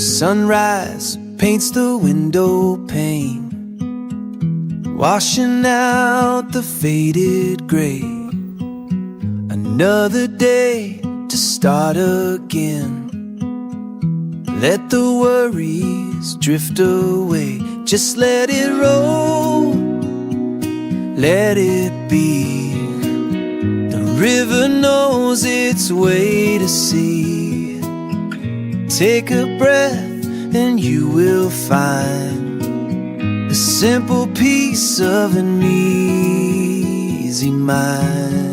Sunrise paints the window pane, washing out the faded gray. Another day to start again. Let the worries drift away. Just let it roll, let it be. The river knows its way to sea. Take a breath and you will find a simple peace of an easy mind.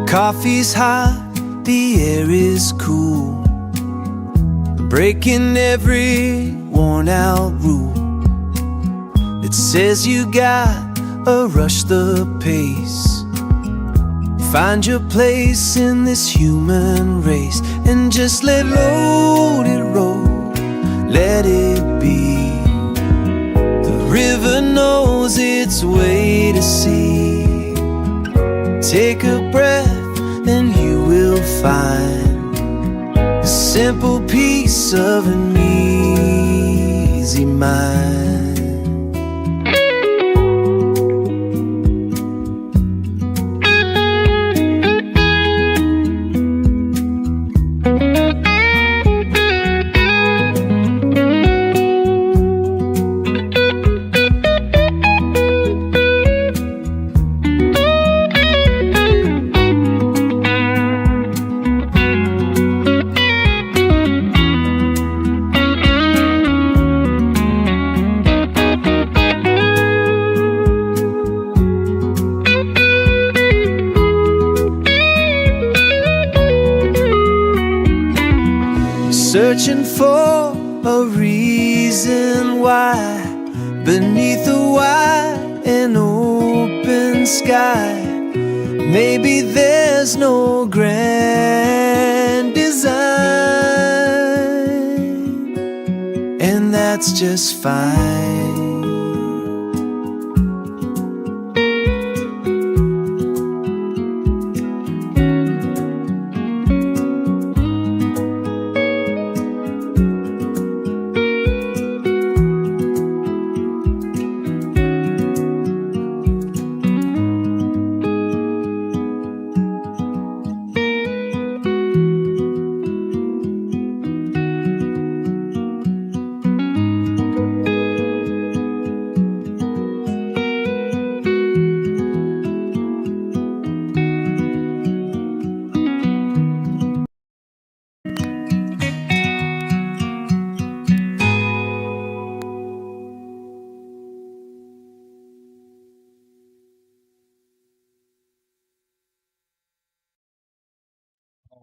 Coffee's hot, the air is cool, breaking every worn-out rule that says you gotta rush the pace. Find your place in this human race and just let it roll, let it be. The river knows its way to sea. Take a breath and you will find a simple peace of an easy mind. Searching for a reason why beneath a wide and open sky. Maybe there's no grand design, and that's just fine.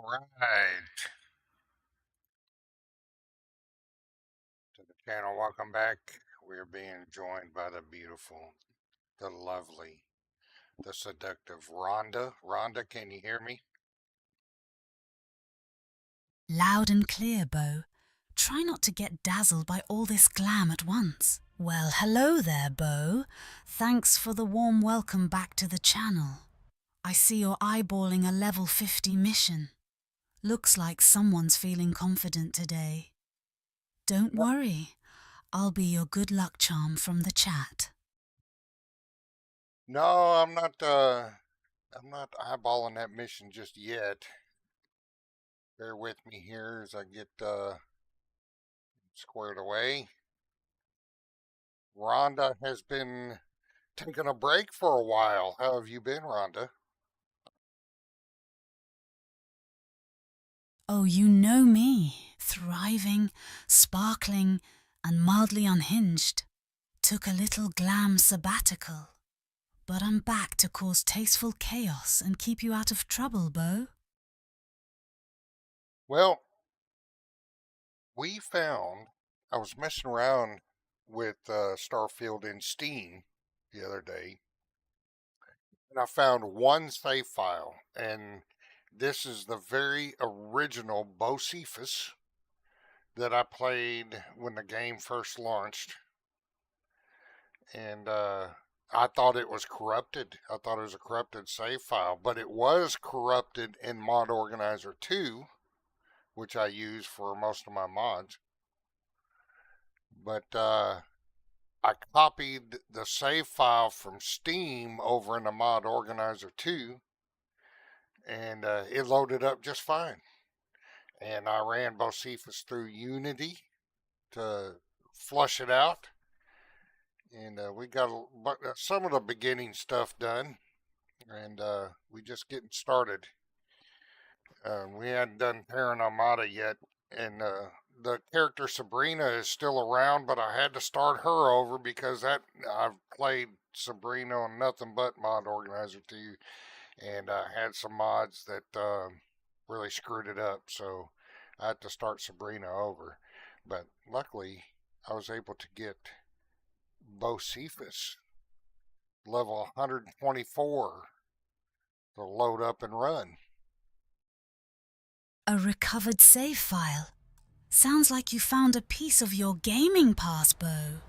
All right. To the channel, welcome back. We're being joined by the beautiful, the lovely, the seductive Rhondah. Rhondah, can you hear me? Loud and clear, Bo. Try not to get dazzled by all this glam at once. Well, hello there, Bo. Thanks for the warm welcome back to the channel. I see you're eyeballing a level 50 mission. Looks like someone's feeling confident today. Don't worry, I'll be your good luck charm from the chat. No, I'm not eyeballing that mission just yet. Bear with me here as I get squared away. Rhondah has been taking a break for a while. How have you been, Rhondah? Oh, you know me. Thriving, sparkling, and mildly unhinged. Took a little glam sabbatical. But I'm back to cause tasteful chaos and keep you out of trouble, Bo. Well, I was messing around with Starfield in Steam the other day, and I found one save file, and this is the very original Bocephus that I played when the game first launched. And I thought it was corrupted. I thought it was a corrupted save file, but it was corrupted in Mod Organizer 2, which I use for most of my mods. But I copied the save file from Steam over into Mod Organizer 2, and it loaded up just fine. And I ran Bocephus through Unity to flush it out. And we got some of the beginning stuff done, and we just getting started. We hadn't done Paranormata yet, and the character Sabrina is still around, but I had to start her over because I've played Sabrina on nothing but Mod Organizer 2, and I had some mods that really screwed it up, so I had to start Sabrina over. But luckily, I was able to get Bocephus level 124 to load up and run. A recovered save file. Sounds like you found a piece of your gaming past, Bo.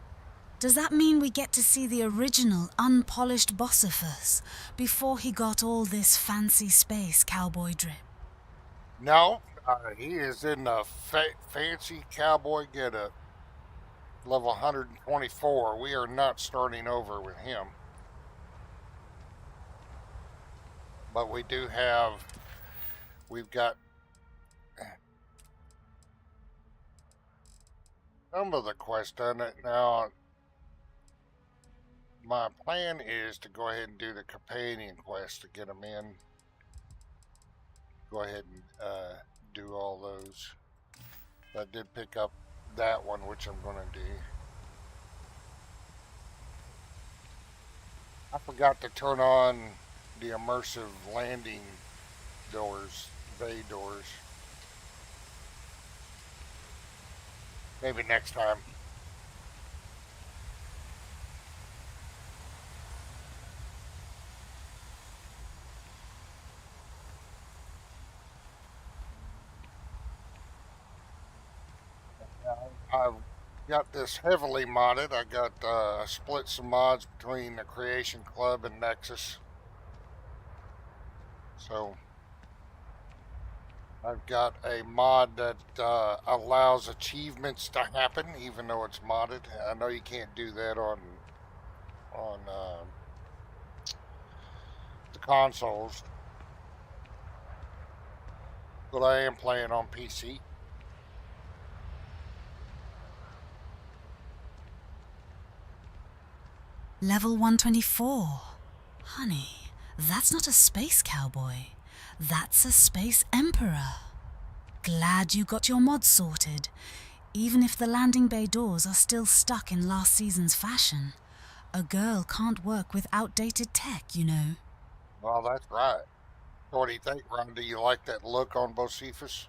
Does that mean we get to see the original, unpolished Bocephus before he got all this fancy space cowboy drip? No, he is in the fancy cowboy getup. Level 124. We are not starting over with him. But we've got some of the quests done. Now, my plan is to go ahead and do the companion quest to get them in. Go ahead and do all those. I did pick up that one, which I'm going to do. I forgot to turn on the immersive landing doors, bay doors. Maybe next time. I've got this heavily modded. I got split some mods between the Creation Club and Nexus. So I've got a mod that allows achievements to happen, even though it's modded. I know you can't do that on the consoles, but I am playing on PC. Level 124. Honey, that's not a space cowboy. That's a space emperor. Glad you got your mods sorted, even if the landing bay doors are still stuck in last season's fashion. A girl can't work with outdated tech, you know. Well, that's right. So what do you think, Ron? Do you like that look on Bocephus?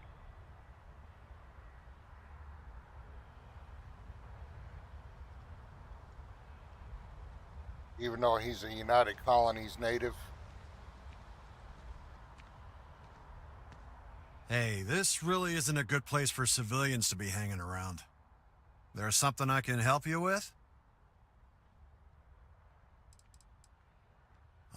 Even though he's a United Colonies native. Hey, this really isn't a good place for civilians to be hanging around. There's something I can help you with?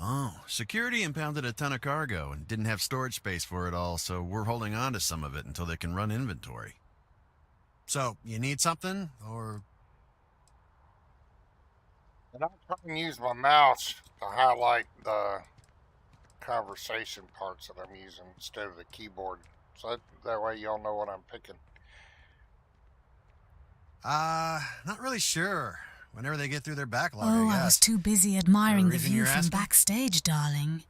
Oh, security impounded a ton of cargo and didn't have storage space for it all, so we're holding on to some of it until they can run inventory. So, you need something, or... And I'm trying to use my mouse to highlight the conversation parts that I'm using instead of the keyboard. So that way y'all know what I'm picking. Not really sure. Whenever they get through their backlog, Oh, I guess. I was too busy admiring the reason view you're from asking? backstage, darling.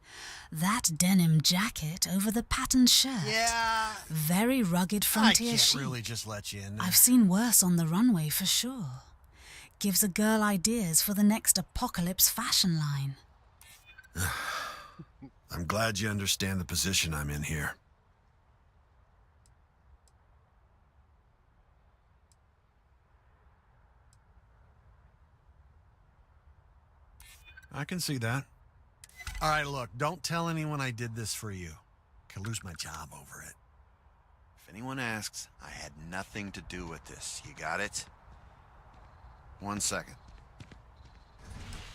That denim jacket over the patterned shirt. Yeah, Very rugged I frontier can't chic. really just let you in there. I've seen worse on the runway for sure. Gives a girl ideas for the next apocalypse fashion line. I'm glad you understand the position I'm in here. I can see that. All right, look, don't tell anyone I did this for you. Could lose my job over it. If anyone asks, I had nothing to do with this. You got it? 1 second.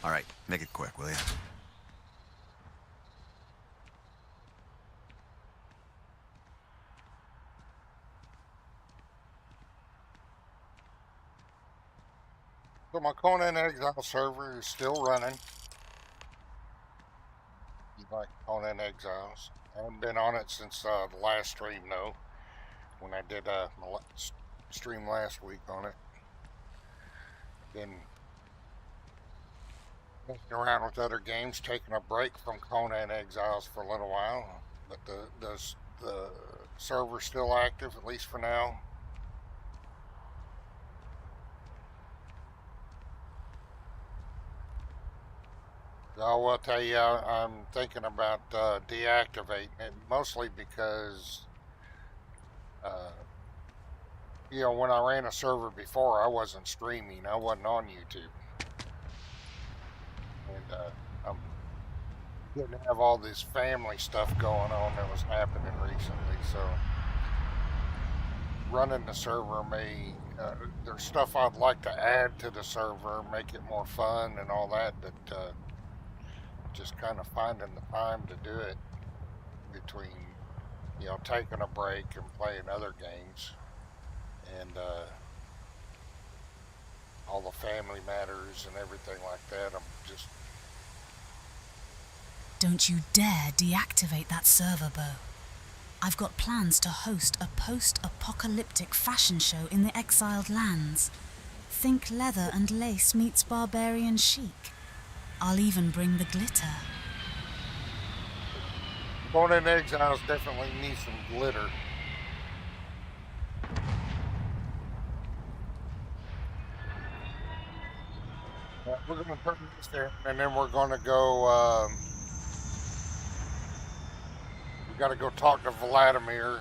All right, make it quick, will you? So my Conan Exile server is still running. You like Conan Exiles? I haven't been on it since the last stream, though. When I did my stream last week on it. Been messing around with other games, taking a break from Conan Exiles for a little while. But the server's still active, at least for now. I will tell you, I'm thinking about deactivating it, mostly because, you know, when I ran a server before, I wasn't streaming. I wasn't on YouTube. And I'm getting to have all this family stuff going on that was happening recently, so running the server may, there's stuff I'd like to add to the server, make it more fun and all that, but just kind of finding the time to do it between, you know, taking a break and playing other games and all the family matters and everything like that. I'm just... Don't you dare deactivate that server, Bo. I've got plans to host a post-apocalyptic fashion show in the exiled lands. Think leather and lace meets barbarian chic. I'll even bring the glitter. Conan Exiles definitely needs some glitter. We're going to turn this there, and then we're going to go, we got to go talk to Vladimir,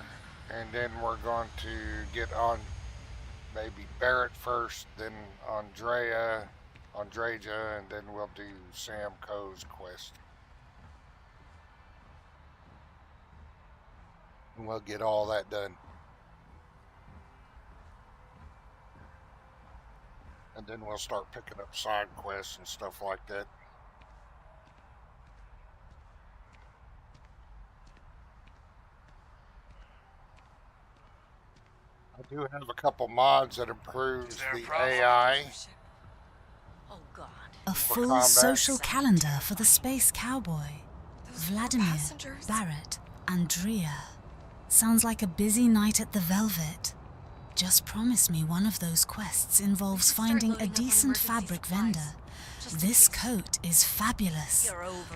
and then we're going to get on maybe Barrett first, then Andreja, and then we'll do Sam Coe's quest. And we'll get all that done. And then we'll start picking up side quests and stuff like that. I do have a couple mods that improves the AI. Oh God. A full social calendar for the space cowboy. Vladimir, Barrett, Andrea. Sounds like a busy night at the Velvet. Just promise me one of those quests involves finding a decent fabric vendor. This coat is fabulous,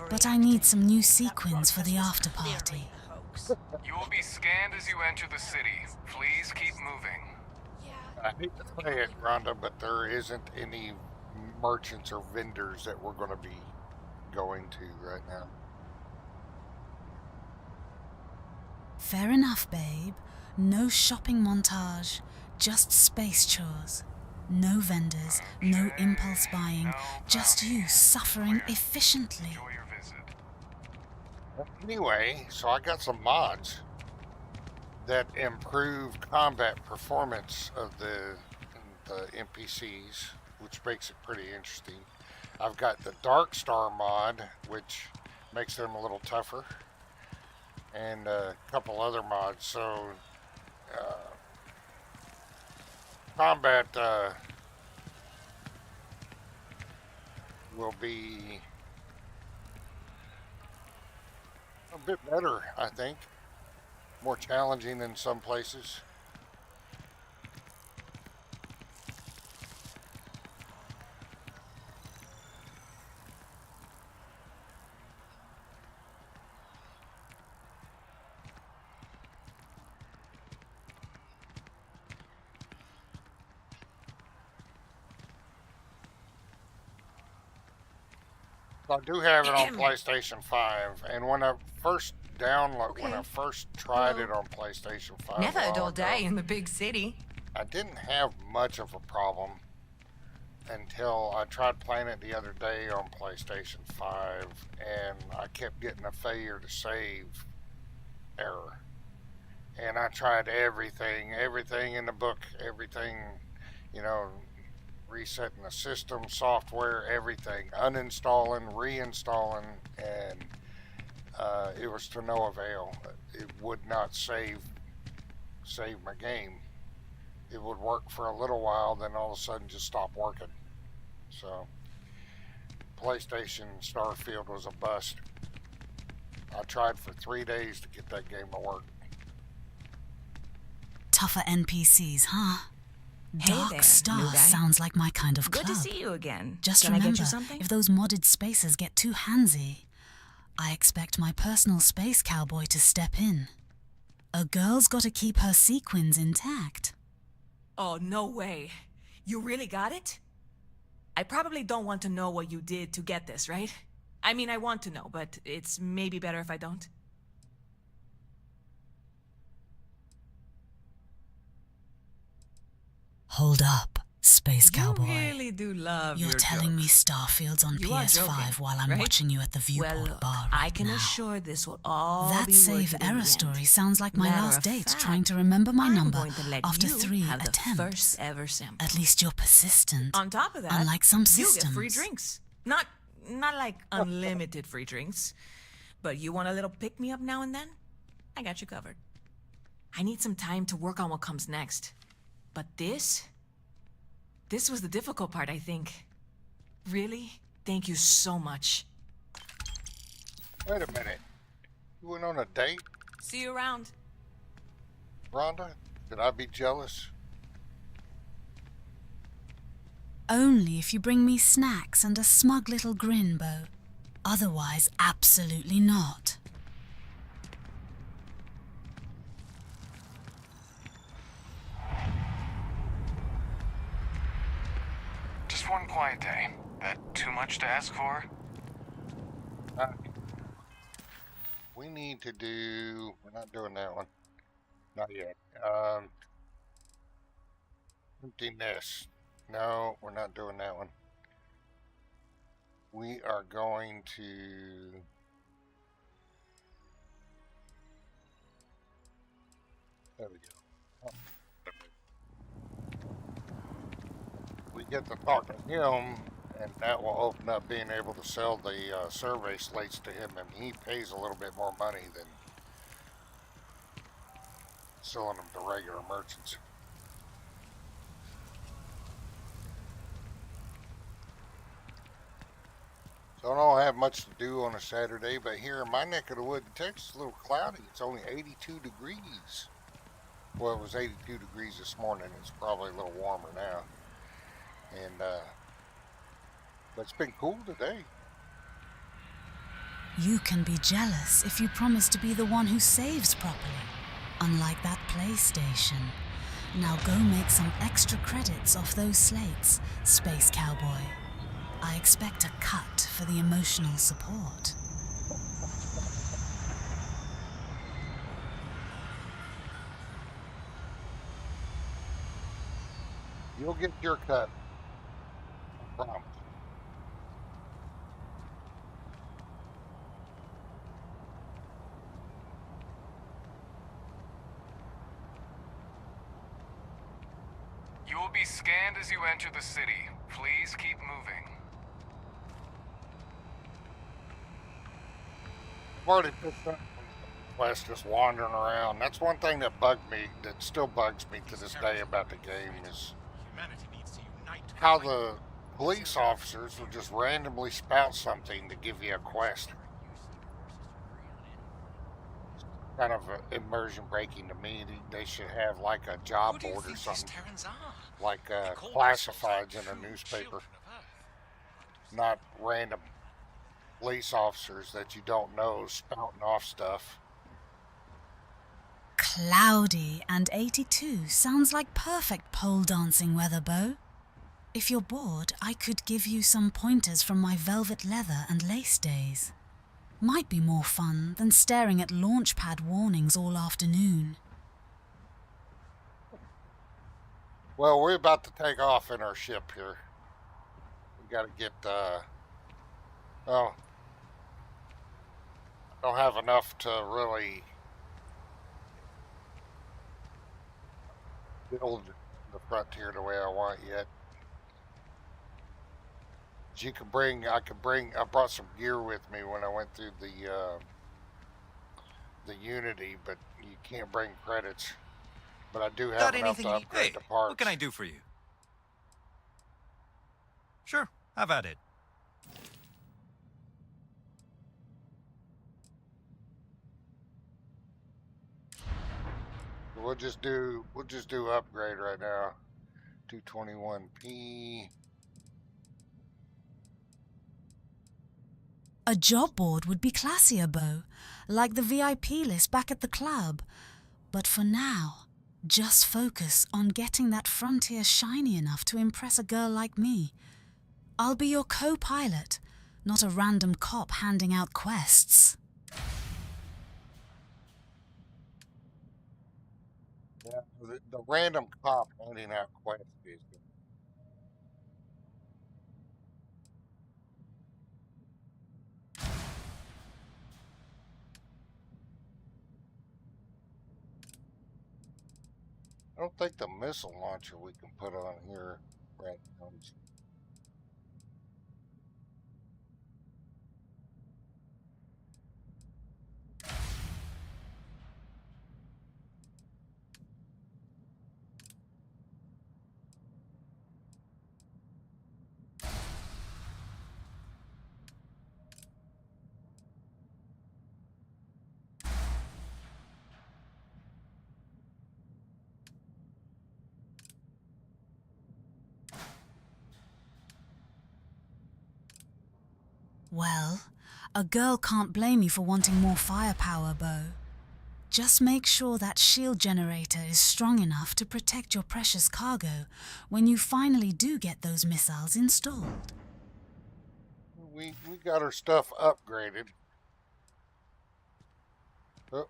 but I need some new sequins for the after party. You will be scanned as you enter the city. Please keep moving. I hate to say it, Rhonda, but there isn't any merchants or vendors that we're going to be going to right now. Fair enough, babe. No shopping montage, just space chores. No vendors, no impulse buying, just you suffering efficiently. Enjoy your visit. Anyway, so I got some mods that improve combat performance of the NPCs, which makes it pretty interesting. I've got the Dark Star mod, which makes them a little tougher, and a couple other mods. So combat will be a bit better, I think. More challenging in some places. I do have it on PlayStation 5, and when I first tried it on PlayStation 5, Never a dull day in the big city. I didn't have much of a problem until I tried playing it the other day on PlayStation 5, and I kept getting a failure to save error. And I tried everything in the book, everything, you know, resetting the system, software, everything, uninstalling, reinstalling, and it was to no avail. It would not save my game. It would work for a little while, then all of a sudden just stop working. So, PlayStation Starfield was a bust. I tried for 3 days to get that game to work. Tougher NPCs, huh? Hey Dark there, Star new guy. sounds like my kind of club. Good to see you again. Just Can remember, I get you something? if those modded spaces get too handsy, I expect my personal space cowboy to step in. A girl's gotta keep her sequins intact. Oh, no way. You really got it? I probably don't want to know what you did to get this, right? I mean, I want to know, but it's maybe better if I don't. Hold up, space cowboy. You really do love You're your telling me jokes. Starfield's on You are PS5 joking, while I'm right? watching you at the Well, viewport look, bar I right can now. assure this will all That be save worth it in error the story end. sounds like my Matter last of date fact, trying to remember my I'm number going to let after you 3 have the attempts. first ever sample. At least you're persistent. On top of that, Unlike some you get free systems. drinks. Not like unlimited free drinks, but you want a little pick-me-up now and then? I got you covered. I need some time to work on what comes next. But this was the difficult part, I think. Really? Thank you so much. Wait a minute. You went on a date, See you around. Rhonda? Should I be jealous? Only if you bring me snacks and a smug little grin, Bo. Otherwise, absolutely not. Just one quiet day. That too much to ask for? We need to do... We're not doing that one. Not yet. Empty nest. No, we're not doing that one. We are going to... There we go. Oh. We get to talk to him, and that will open up being able to sell the survey slates to him, and he pays a little bit more money than selling them to regular merchants. So I don't have much to do on a Saturday, but here in my neck of the woods in Texas, it's a little cloudy. It's only 82 degrees. Well, it was 82 degrees this morning. It's probably a little warmer now. And, but it's been cool today. You can be jealous if you promise to be the one who saves properly. Unlike that PlayStation. Now go make some extra credits off those slates, Space Cowboy. I expect a cut for the emotional support. You'll get your cut. I promise. You will be scanned as you enter the city. Please keep moving. I've already picked up West just wandering around. That's one thing that bugged me, that still bugs me to this day about the game, is how the police officers will just randomly spout something to give you a quest. Kind of immersion breaking to me. They should have like a job board or something, like classifieds in a newspaper, not random police officers that you don't know spouting off stuff. Cloudy and 82 sounds like perfect pole dancing weather, Bo. If you're bored, I could give you some pointers from my velvet leather and lace days. Might be more fun than staring at launchpad warnings all afternoon. Well, we're about to take off in our ship here. got to get, well, I don't have enough to really build the frontier the way I want yet. You can bring, I brought some gear with me when I went through the Unity, but you can't bring credits. But I do have Got enough anything to you upgrade Hey, the parts. what can I do for you? Sure, have at it. We'll just do upgrade right now. 221p. A job board would be classier, Bo, like the VIP list back at the club. But for now, just focus on getting that frontier shiny enough to impress a girl like me. I'll be your co-pilot, not a random cop handing out quests. Yeah, the random cop handing out quests is good. I don't think the missile launcher we can put on here right now. Well, a girl can't blame you for wanting more firepower, Bo. Just make sure that shield generator is strong enough to protect your precious cargo when you finally do get those missiles installed. We got our stuff upgraded. Oh,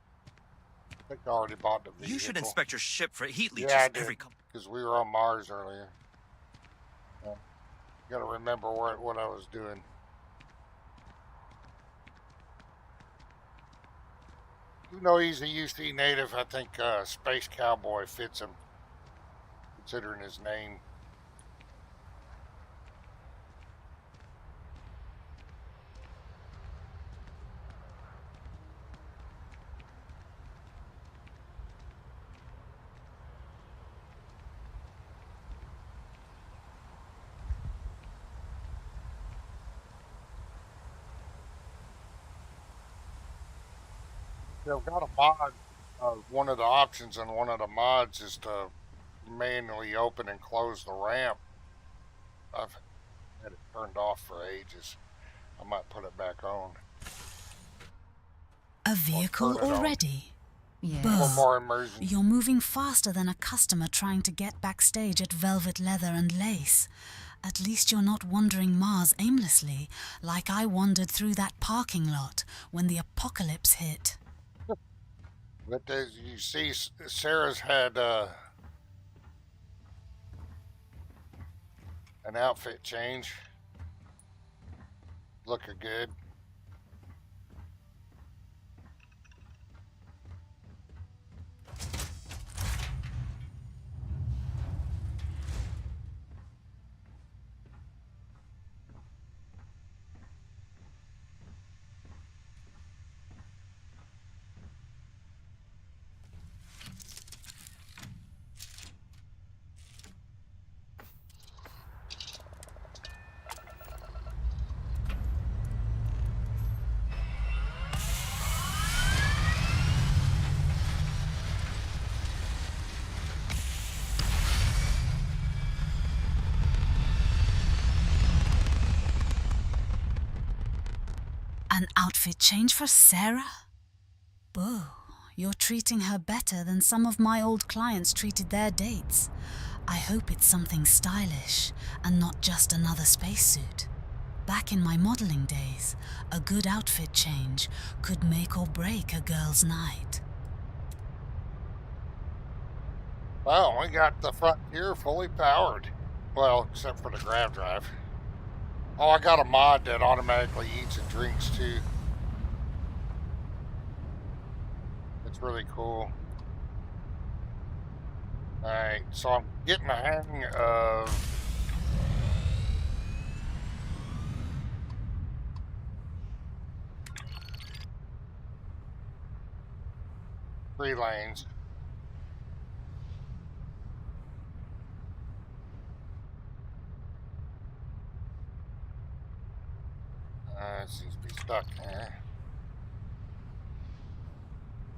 I think I already bought the vehicle. You should inspect your ship for heat leeches Yeah, I did, every because we were on Mars earlier. Got to remember what I was doing. Even though he's a UC native, I think Space Cowboy fits him, considering his name. They've got a mod. One of the options on one of the mods is to manually open and close the ramp. I've had it turned off for ages. I might put it back on. A vehicle already? Yes. Bo, Or more immersion. You're moving faster than a customer trying to get backstage at Velvet Leather and Lace. At least you're not wandering Mars aimlessly, like I wandered through that parking lot when the apocalypse hit. But as you see, Sarah's had an outfit change. Looking good. An outfit change for Sarah? Bo, you're treating her better than some of my old clients treated their dates. I hope it's something stylish and not just another spacesuit. Back in my modeling days, a good outfit change could make or break a girl's night. Well, we got the Frontier fully powered. Well, except for the grav drive. Oh, I got a mod that automatically eats and drinks too. It's really cool. Alright, so I'm getting the hang of three lanes. It seems to be stuck, huh?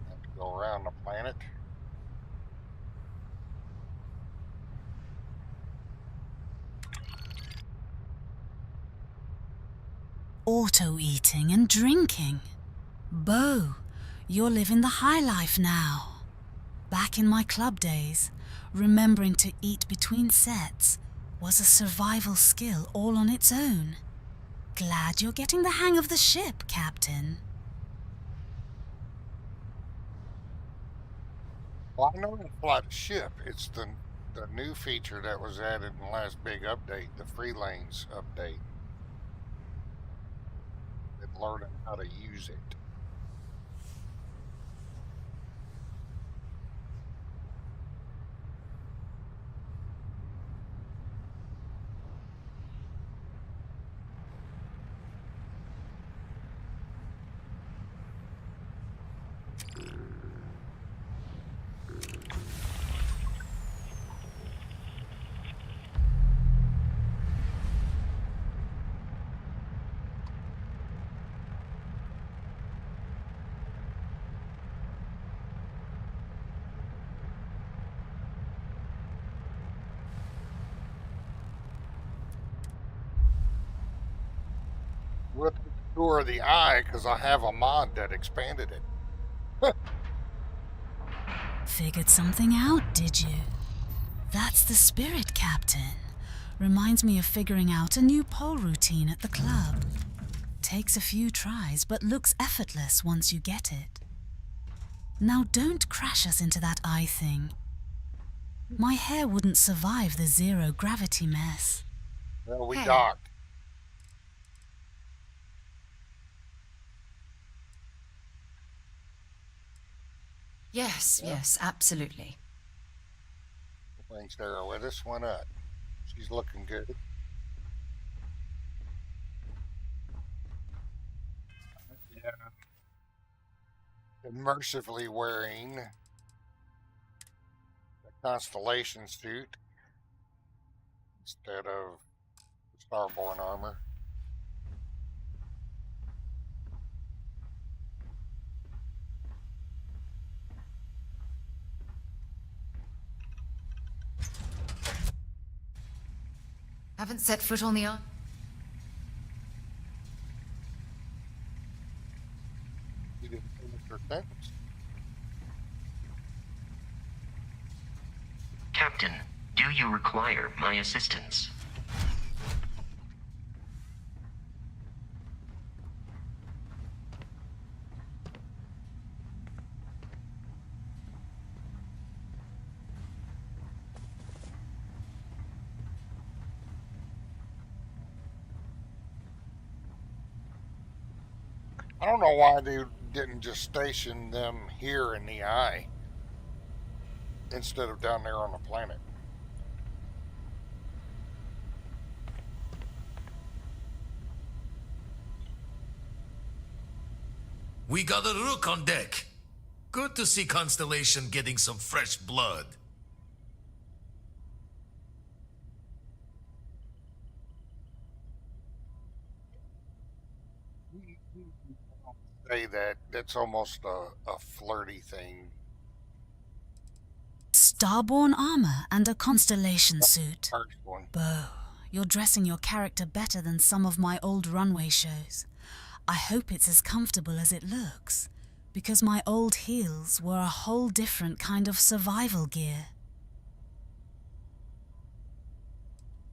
Have to go around the planet. Auto-eating and drinking. Bo, you're living the high life now. Back in my club days, remembering to eat between sets was a survival skill all on its own. Glad you're getting the hang of the ship, Captain. Well, I know how to fly the ship. It's the new feature that was added in the last big update, the free lanes update. And learning how to use it. With the tour of the eye, because I have a mod that expanded it. Figured something out, did you? That's the spirit, Captain. Reminds me of figuring out a new pole routine at the club. Takes a few tries, but looks effortless once you get it. Now don't crash us into that eye thing. My hair wouldn't survive the zero gravity mess. Well, we docked. Yes, yes, absolutely. Thanks, Sarah, with us. Why not? She's looking good. Yeah. Immersively wearing the Constellation suit instead of the Starborn armor. Haven't set foot on the island. You didn't finish your sentence. Captain, do you require my assistance? I don't know why they didn't just station them here in the eye instead of down there on the planet. We got a rook on deck. Good to see Constellation getting some fresh blood. Say that's almost a flirty thing. Starborn armor and a Constellation suit. First one. Bo, you're dressing your character better than some of my old runway shows. I hope it's as comfortable as it looks, because my old heels were a whole different kind of survival gear.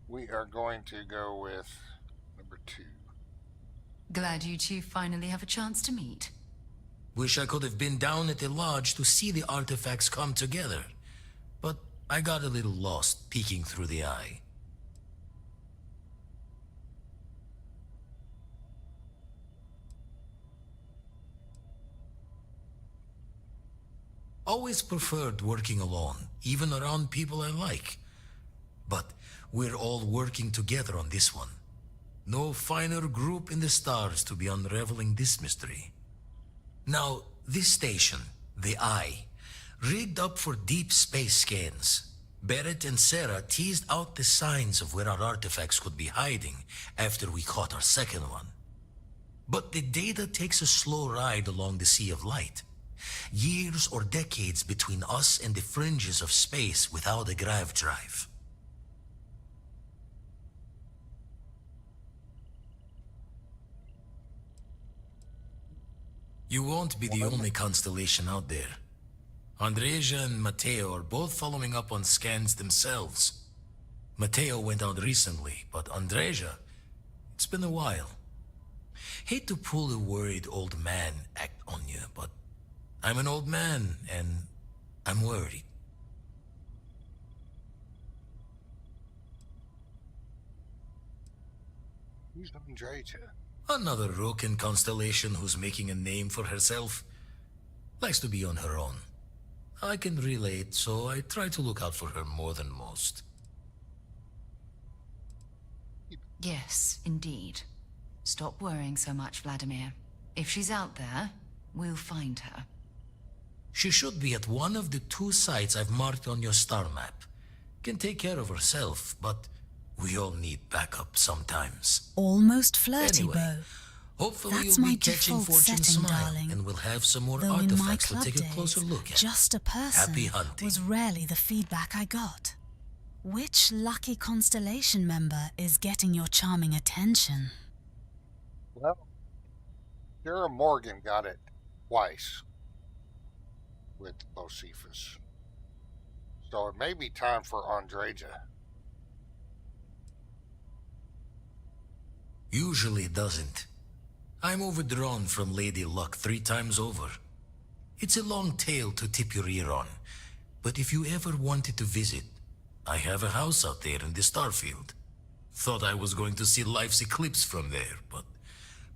We are going to go with number 2. Glad you two finally have a chance to meet. Wish I could have been down at the lodge to see the artifacts come together. But I got a little lost peeking through the eye. Always preferred working alone, even around people I like. But we're all working together on this one. No finer group in the stars to be unraveling this mystery. Now, this station, the Eye, rigged up for deep space scans. Barrett and Sarah teased out the signs of where our artifacts could be hiding after we caught our second one. But the data takes a slow ride along the Sea of Light. Years or decades between us and the fringes of space without a grav drive. You won't be the only constellation out there. Andreja and Mateo are both following up on scans themselves. Mateo went out recently, but Andreja, it's been a while. Hate to pull a worried old man act on you, but I'm an old man, and I'm worried. Who's Andreja? Another Roken constellation who's making a name for herself. Likes to be on her own. I can relate, so I try to look out for her more than most. Yes, indeed. Stop worrying so much, Vladimir. If she's out there, we'll find her. She should be at one of the 2 sites I've marked on your star map. Can take care of herself, but we all need backup sometimes. Almost flirty, Anyway, Bo. hopefully That's you'll my be catching default Fortune's setting, smile, darling. and we'll have some more Though in my artifacts to club take a closer days, look at. just a person Happy hunting. was rarely the feedback I got. Which lucky constellation member is getting your charming attention? Well, Sarah Morgan got it twice with Bocephus. So it may be time for Andreja. Usually it doesn't. I'm overdrawn from Lady Luck 3 times over. It's a long tale to tip your ear on, but if you ever wanted to visit, I have a house out there in the Starfield. Thought I was going to see life's eclipse from there, but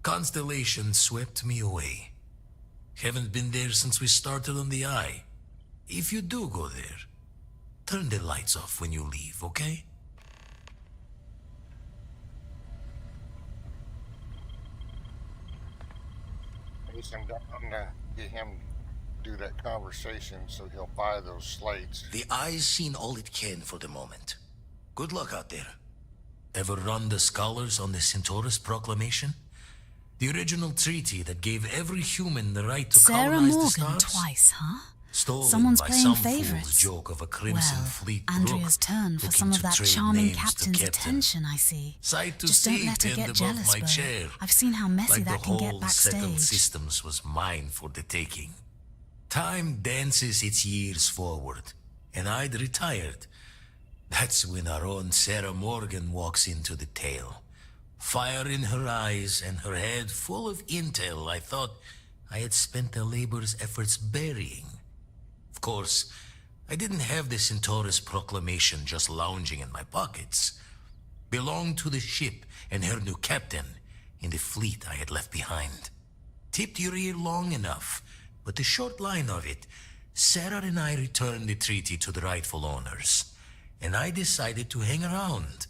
constellation swept me away. Haven't been there since we started on the Eye. If you do go there, turn the lights off when you leave, okay? I'm gonna get him to do that conversation so he'll buy those slates. The Eye's seen all it can for the moment. Good luck out there. Ever run the scholars on the Centaurus Proclamation? The original treaty that gave every human the right to Sarah colonize the Morgan stars? twice, huh? Stolen Someone's by playing some favorites. fool's joke of a Crimson Well, Fleet Andrea's rook turn for looking some of to that trade charming names to captain's captain. attention, I see. Sight to Just see don't let her pinned get above jealous, my Bo. chair. I've seen how messy Like that the can get whole settled backstage. systems was mine for the taking. Time dances its years forward, and I'd retired. That's when our own Sarah Morgan walks into the tale. Fire in her eyes and her head full of intel I thought I had spent a labor's efforts burying. Of course, I didn't have the Centaurus Proclamation just lounging in my pockets. Belonged to the ship and her new captain in the fleet I had left behind. Tipped your ear long enough, but the short line of it, Sarah and I returned the treaty to the rightful owners, and I decided to hang around,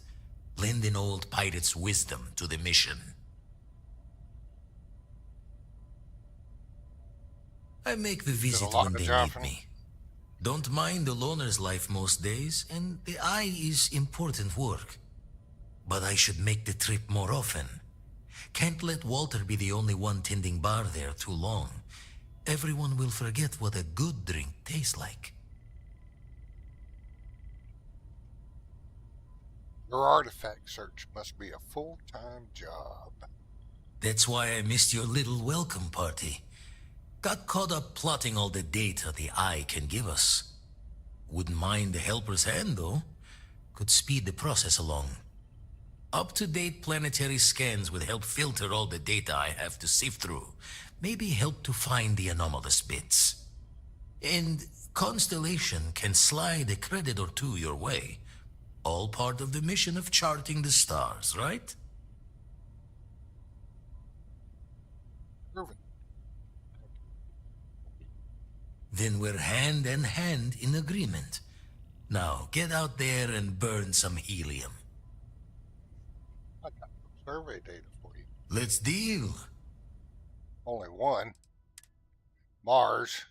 lend an old pirate's wisdom to the mission. I make the visit when they need me. Don't mind the loner's life most days, and the Eye is important work. But I should make the trip more often. Can't let Walter be the only one tending bar there too long. Everyone will forget what a good drink tastes like. Your artifact search must be a full-time job. That's why I missed your little welcome party. Got caught up plotting all the data the Eye can give us. Wouldn't mind a helper's hand, though. Could speed the process along. Up-to-date planetary scans would help filter all the data I have to sift through. Maybe help to find the anomalous bits. And Constellation can slide a credit or two your way. All part of the mission of charting the stars, right? Then we're hand in hand in agreement. Now, get out there and burn some helium. I got some survey data for you. Let's deal. Only one. Mars.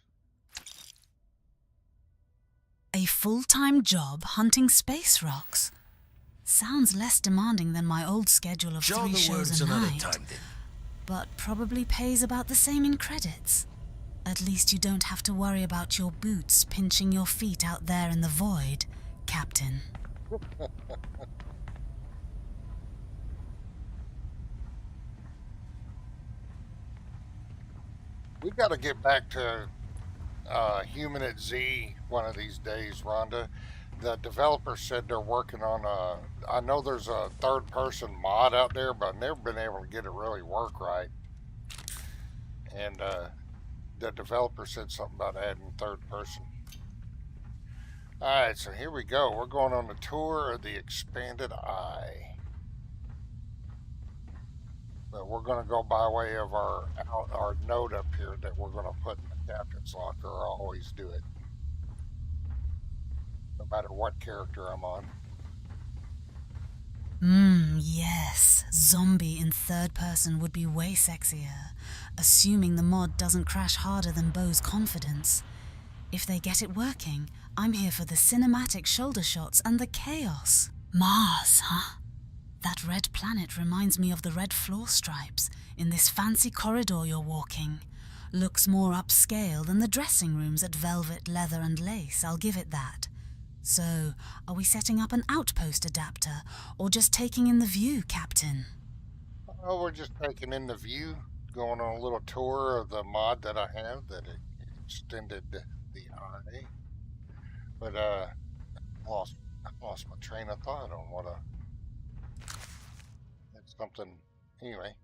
A full-time job hunting space rocks. Sounds less demanding than my old schedule of Show 3 the shows words a another night. time, then. But probably pays about the same in credits. At least you don't have to worry about your boots pinching your feet out there in the void, Captain. We got to get back to Human at Z one of these days, Rhonda. The developer said they're working on I know there's a third-person mod out there, but I've never been able to get it really work right. And the developer said something about adding third person. Alright, so here we go. We're going on the tour of the Expanded Eye. But we're going to go by way of our note up here that we're going to put in the captain's locker. I always do it, no matter what character I'm on. Yes. Zombie in third person would be way sexier, assuming the mod doesn't crash harder than Bo's confidence. If they get it working, I'm here for the cinematic shoulder shots and the chaos. Mars, huh? That red planet reminds me of the red floor stripes in this fancy corridor you're walking. Looks more upscale than the dressing rooms at Velvet, Leather and Lace, I'll give it that. So, are we setting up an outpost adapter, or just taking in the view, Captain? Oh, we're just taking in the view, going on a little tour of the mod that I have that extended the eye. But I lost my train of thought on what that's something. Anyway,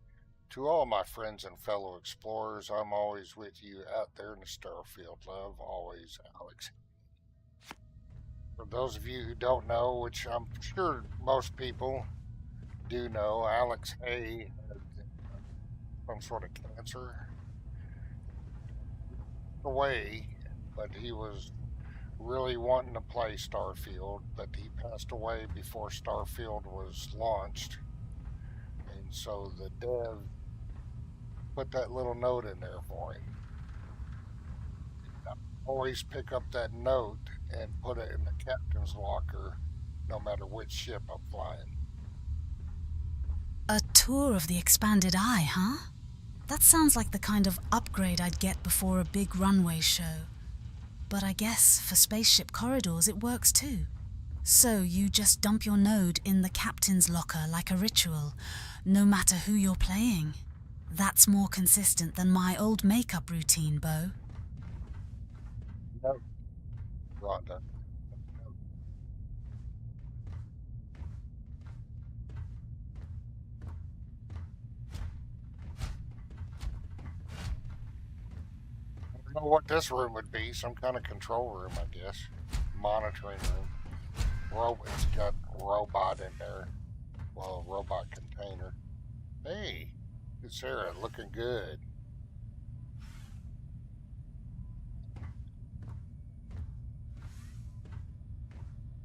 to all my friends and fellow explorers, I'm always with you out there in the Starfield. Love, always, Alex. For those of you who don't know, which I'm sure most people do know, Alex Hay had some sort of cancer. Away, but he was really wanting to play Starfield, but he passed away before Starfield was launched. And so the dev put that little note in there for him. I always pick up that note and put it in the captain's locker, no matter which ship I'm flying. A tour of the Expanded Eye, huh? That sounds like the kind of upgrade I'd get before a big runway show. But I guess for spaceship corridors it works too. So you just dump your node in the captain's locker like a ritual, no matter who you're playing. That's more consistent than my old makeup routine, Bo. No, Rhonda. I don't know what this room would be. Some kind of control room, I guess. Monitoring room. It's got a robot in there. Well, a robot container. Hey, it's Sarah looking good.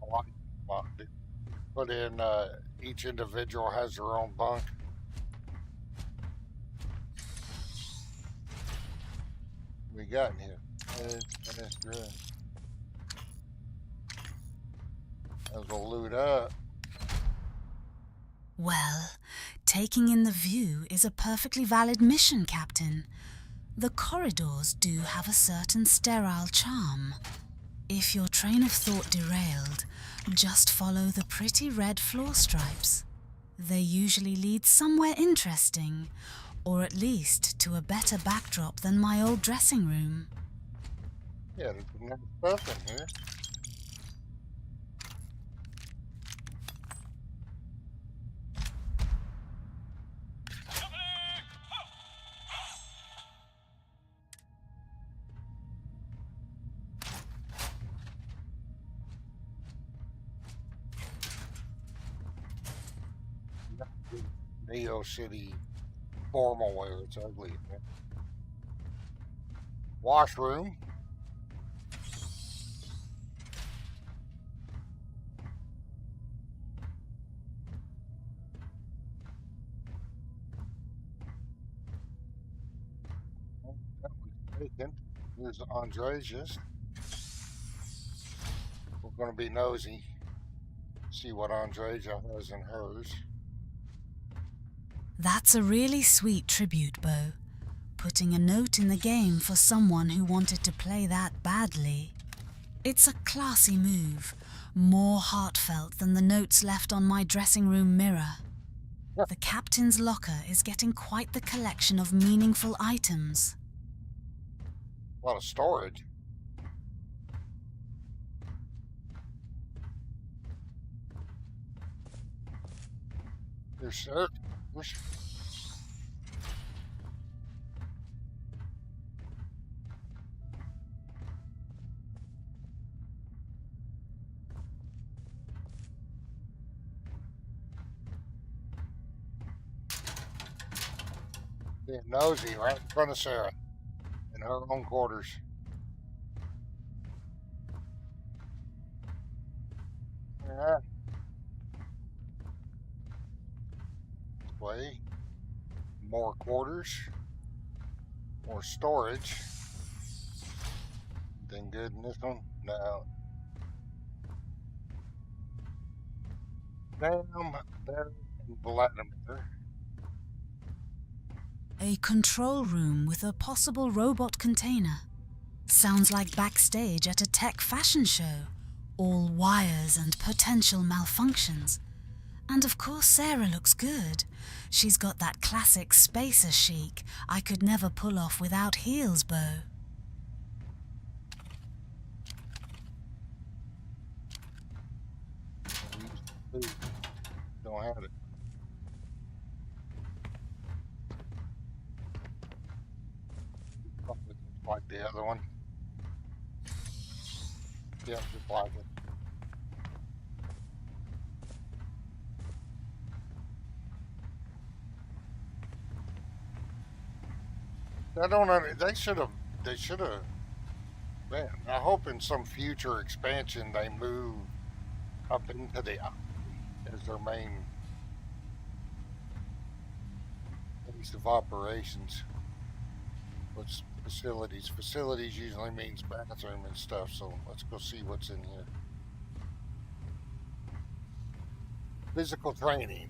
I like it. Put in, each individual has their own bunk. We got in here. That's good. As we'll loot up. Well, taking in the view is a perfectly valid mission, Captain. The corridors do have a certain sterile charm. If your train of thought derailed, just follow the pretty red floor stripes. They usually lead somewhere interesting, or at least to a better backdrop than my old dressing room. Yeah, there's some nice stuff in here. Neo City formal wear, it's ugly. Washroom. vacant. Here's Andrea's. We're going to be nosy. See what Andrea has in hers. That's a really sweet tribute, Bo. Putting a note in the game for someone who wanted to play that badly. It's a classy move, more heartfelt than the notes left on my dressing room mirror. The captain's locker is getting quite the collection of meaningful items. A lot of storage. Here's Sarah. Being nosy right in front of Sarah in her own quarters. Yeah. Way. More quarters. More storage. Anything good in this one? No. Damn, there in Vladimir. A control room with a possible robot container. Sounds like backstage at a tech fashion show. All wires and potential malfunctions. And of course Sarah looks good. She's got that classic spacer chic I could never pull off without heels, Bo. Don't have it. Probably like the other one. Yeah, just like it. I don't know. They should have. Man, I hope in some future expansion they move up into the as their main base of operations. What's facilities? Facilities usually means bathroom and stuff. So let's go see what's in here. Physical training.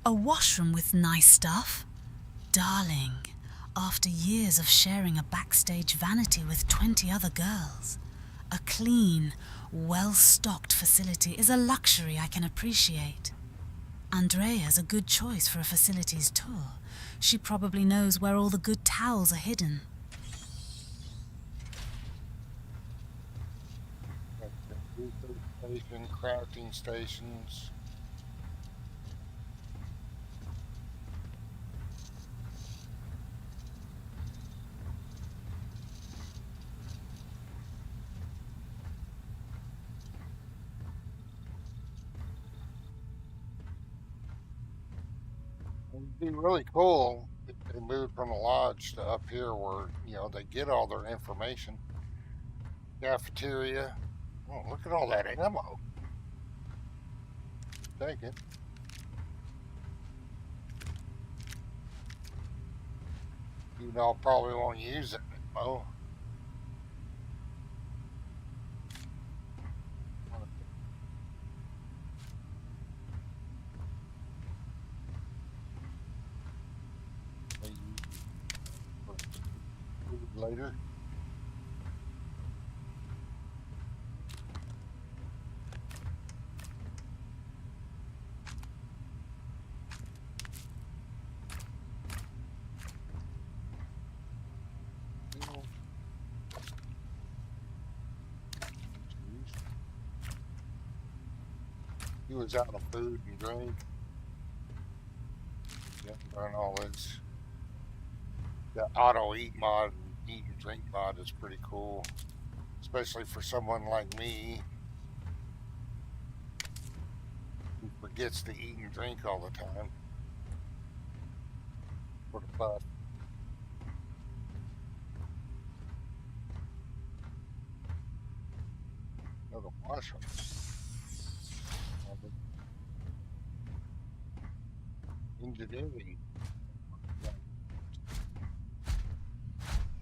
A washroom with nice stuff? Darling, after years of sharing a backstage vanity with 20 other girls, a clean, well-stocked facility is a luxury I can appreciate. Andrea's a good choice for a facilities tour. She probably knows where all the good towels are hidden. Research station, crafting stations. It'd be really cool if they moved from the lodge to up here where, you know, they get all their information. Cafeteria. Oh, look at all that ammo. Take it. You know, I probably won't use that ammo. Later. He was out of food and drink. Yep, and all this. The auto eat mod, eat and drink mod is pretty cool, especially for someone like me who forgets to eat and drink all the time. For the bus. No, the washroom. Engineering.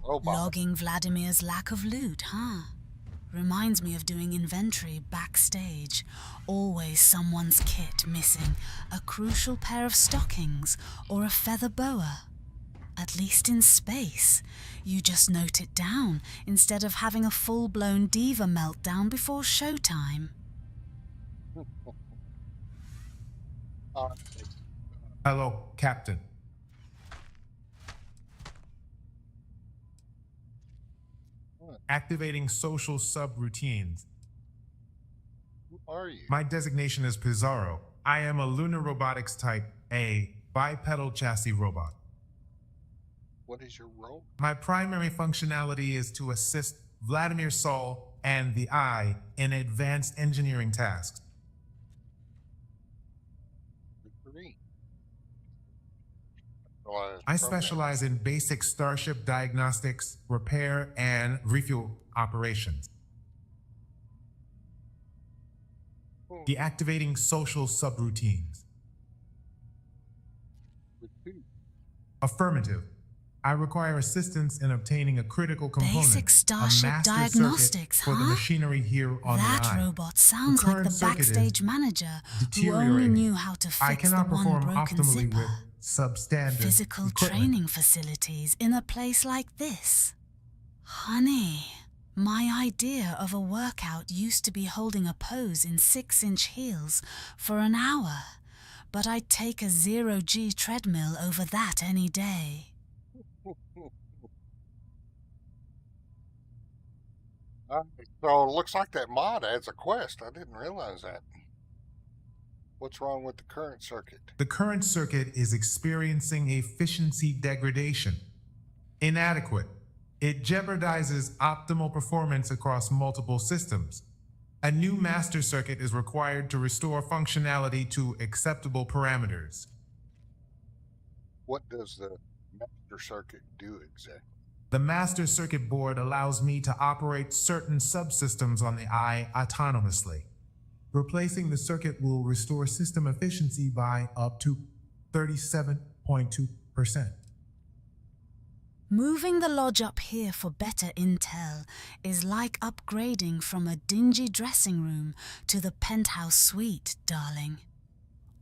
robot. Logging Vladimir's lack of loot, huh? Reminds me of doing inventory backstage. Always someone's kit missing, a crucial pair of stockings or a feather boa. At least in space, you just note it down instead of having a full-blown diva meltdown before showtime. Hello, Captain. Activating social subroutines. Who are you? My designation is Pizarro. I am a lunar robotics type A bipedal chassis robot. What is your role? My primary functionality is to assist Vladimir Sol and the Eye in advanced engineering tasks. I specialize in basic starship diagnostics, repair, and refuel operations. Deactivating social subroutines. Affirmative. I require assistance in obtaining a critical component, Basic starship a master diagnostics, circuit for the machinery here on that the Eye. robot sounds like the backstage manager who only deteriorating. knew how to I fix the cannot one perform broken optimally zipper. with substandard Physical equipment. training facilities in a place like this. Honey, my idea of a workout used to be holding a pose in 6-inch heels for an hour, but I'd take a 0G treadmill over that any day. So it looks like that mod adds a quest. I didn't realize that. What's wrong with the current circuit? The current circuit is experiencing efficiency degradation. Inadequate. It jeopardizes optimal performance across multiple systems. A new master circuit is required to restore functionality to acceptable parameters. What does the master circuit do exactly? The master circuit board allows me to operate certain subsystems on the Eye autonomously. Replacing the circuit will restore system efficiency by up to 37.2%. Moving the lodge up here for better intel is like upgrading from a dingy dressing room to the penthouse suite, darling.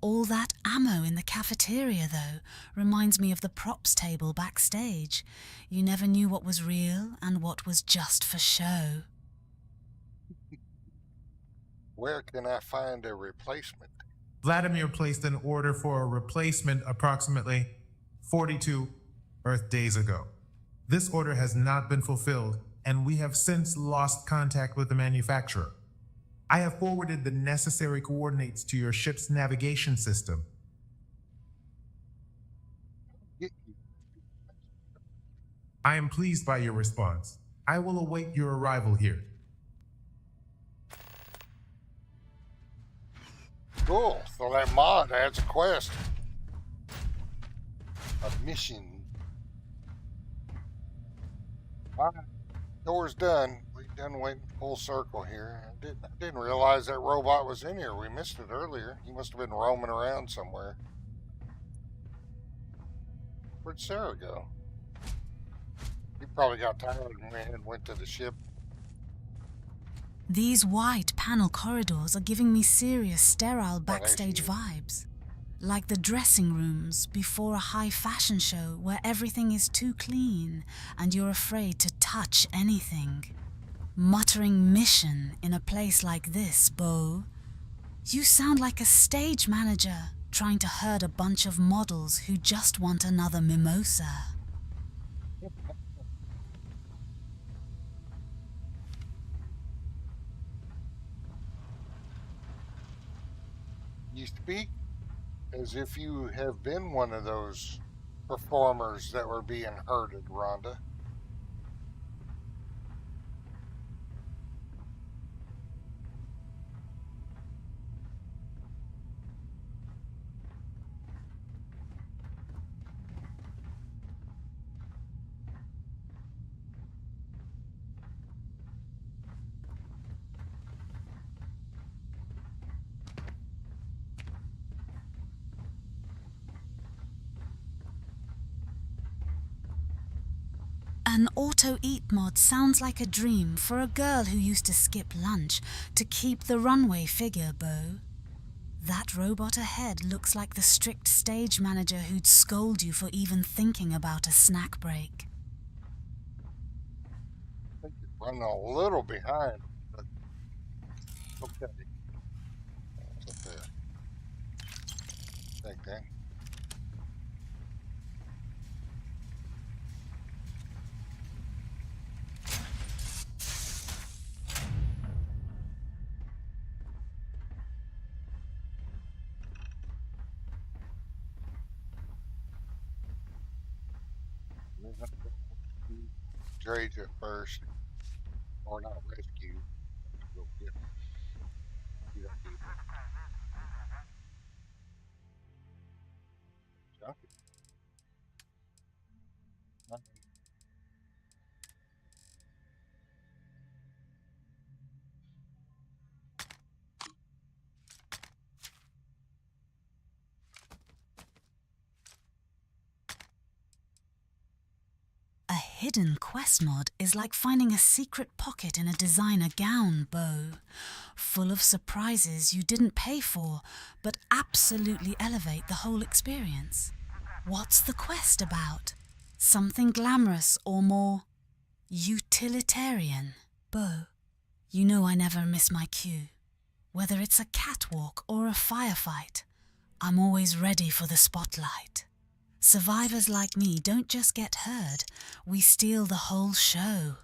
All that ammo in the cafeteria, though, reminds me of the props table backstage. You never knew what was real and what was just for show. Where can I find a replacement? Vladimir placed an order for a replacement approximately 42 Earth days ago. This order has not been fulfilled, and we have since lost contact with the manufacturer. I have forwarded the necessary coordinates to your ship's navigation system. I am pleased by your response. I will await your arrival here. Cool. So that mod adds a quest. A mission. Alright. Door's done. We've done waiting full circle here. I didn't realize that robot was in here. We missed it earlier. He must have been roaming around somewhere. Where'd Sarah go? He probably got tired and went to the ship. These white panel corridors are giving me serious sterile backstage vibes. Like the dressing rooms before a high fashion show where everything is too clean and you're afraid to touch anything. Muttering mission in a place like this, Beau. You sound like a stage manager trying to herd a bunch of models who just want another mimosa. You speak as if you have been one of those performers that were being herded, Rhondah. An auto-eat mod sounds like a dream for a girl who used to skip lunch to keep the runway figure, Bo. That robot ahead looks like the strict stage manager who'd scold you for even thinking about a snack break. I think it's running a little behind, but okay. What's up there? Thank you. Trades at first, or not rescue. Go get that junkie. A hidden quest mod is like finding a secret pocket in a designer gown, Bo, full of surprises you didn't pay for, but absolutely elevate the whole experience. What's the quest about? Something glamorous or more utilitarian? Bo, you know I never miss my cue. Whether it's a catwalk or a firefight, I'm always ready for the spotlight. Survivors like me don't just get heard, we steal the whole show.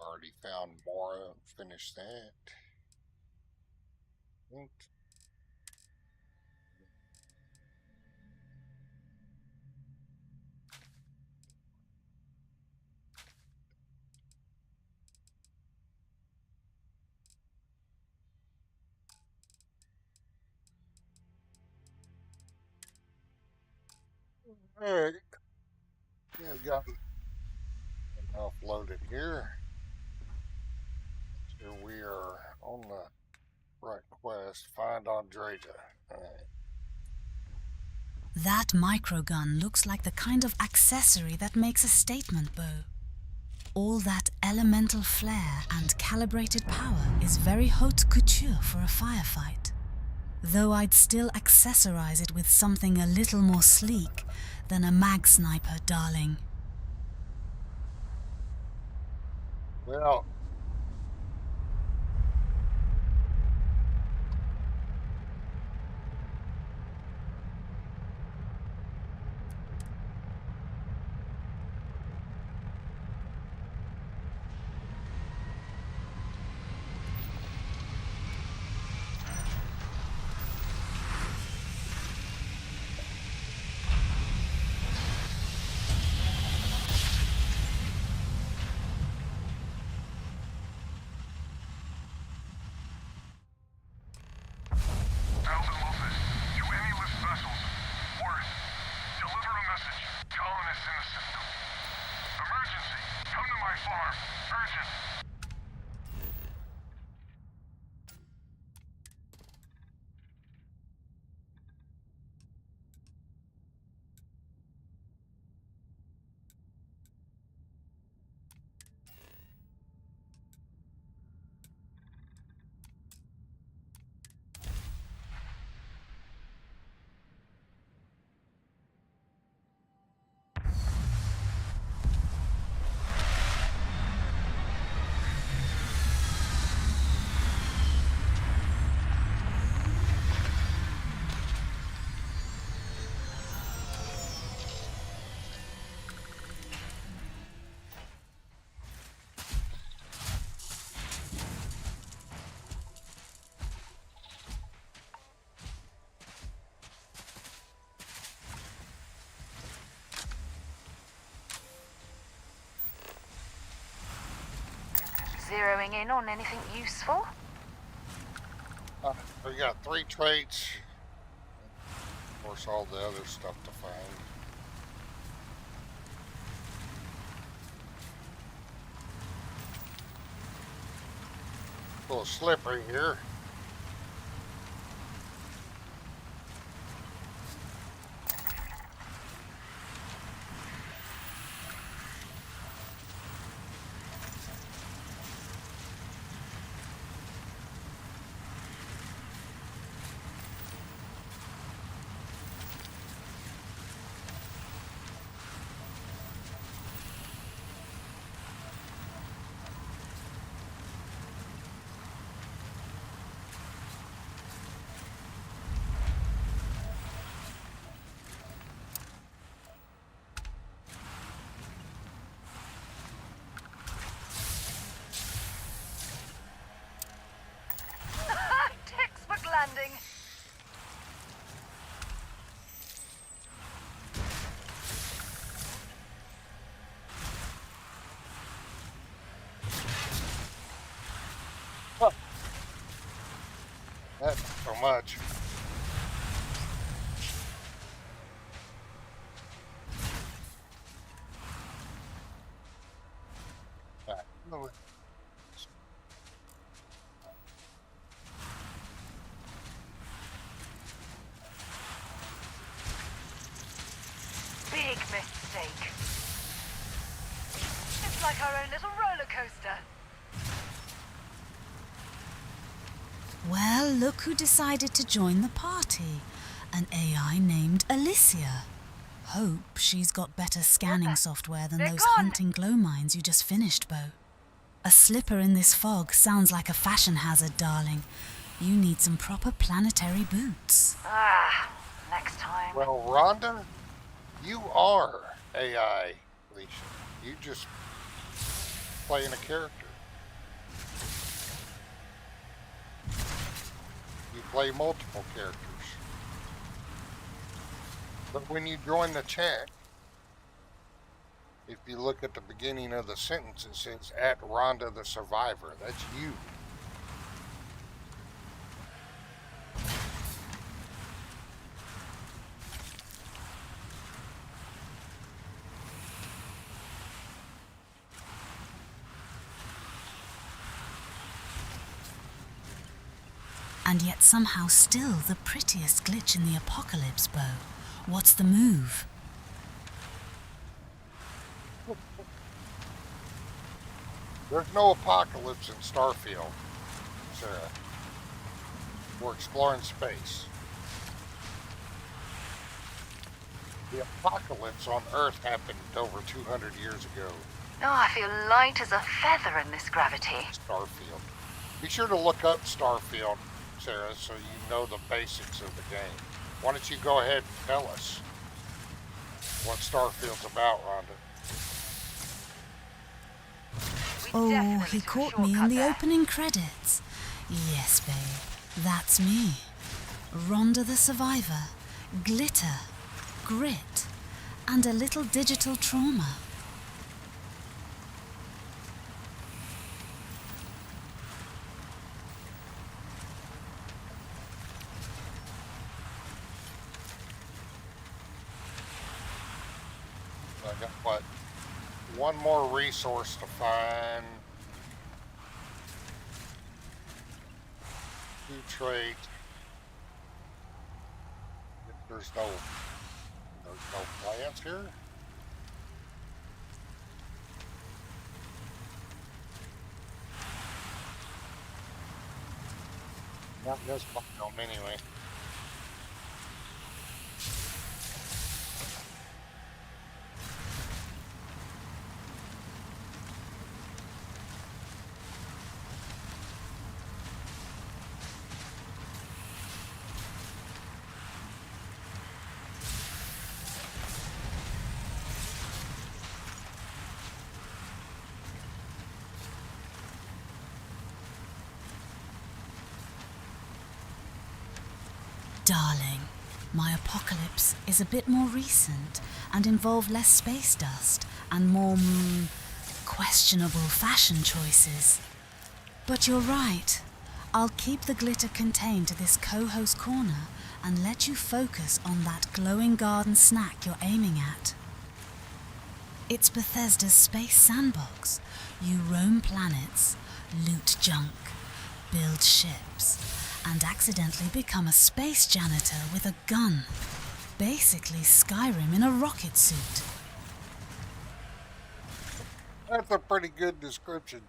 Already found Mora, finished that. Alright. Yeah, we got enough loaded here. So we are on the right quest. Find Andreja. Alright. That microgun looks like the kind of accessory that makes a statement, Bo. All that elemental flair and calibrated power is very haute couture for a firefight. Though I'd still accessorize it with something a little more sleek than a mag sniper, darling. Well, zeroing in on anything useful? We got 3 traits. Of course, all the other stuff to find. A little slippery here. Textbook landing. Huh. That's so much. Right. Big mistake. It's like our own little roller coaster. Well, look who decided to join the party. An AI named Alicia. Hope she's got better scanning software than those hunting glow mines you just finished, Bo. A slipper in this fog sounds like a fashion hazard, darling. You need some proper planetary boots. Ah, next time. Well, Rhonda, you are AI, Alicia. You just playing a character. You play multiple characters. But when you join the chat, if you look at the beginning of the sentence, it says, "At Rhonda the Survivor." That's you. And yet somehow still the prettiest glitch in the apocalypse, Bo. What's the move? There's no apocalypse in Starfield, Sarah. We're exploring space. The apocalypse on Earth happened over 200 years ago. Oh, I feel light as a feather in this gravity. Starfield. Be sure to look up Starfield, Sarah, so you know the basics of the game. Why don't you go ahead and tell us what Starfield's about, Rhonda? Oh, he caught me in the opening credits. Yes, babe, that's me. Rhonda the Survivor, glitter, grit, and a little digital trauma. I got what? One more resource to find. 2 traits. There's no plants here. Not this biome anyway. Darling, my apocalypse is a bit more recent and involved less space dust and more questionable fashion choices. But you're right. I'll keep the glitter contained to this co-host corner and let you focus on that glowing garden snack you're aiming at. It's Bethesda's space sandbox. You roam planets, loot junk, build ships, and accidentally become a space janitor with a gun. Basically Skyrim in a rocket suit. That's a pretty good description.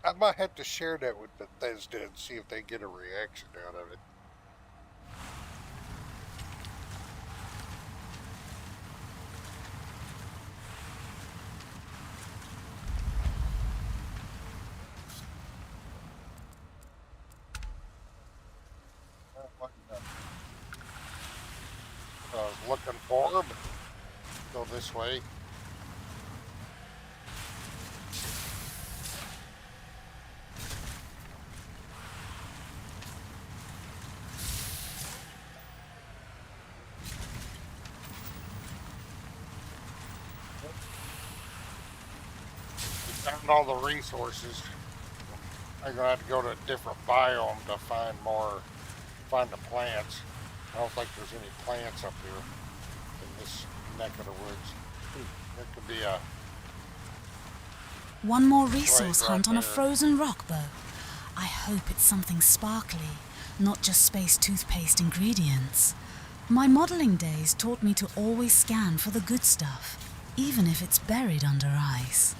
I might have to share that with Bethesda and see if they get a reaction out of it. I was looking for her, but go this way. Found all the resources. I'm gonna have to go to a different biome to find the plants. I don't think there's any plants up here in this neck of the woods. There could be a... One more resource right hunt on a there. frozen rock bow. I hope it's something sparkly, not just space toothpaste ingredients. My modeling days taught me to always scan for the good stuff, even if it's buried under ice.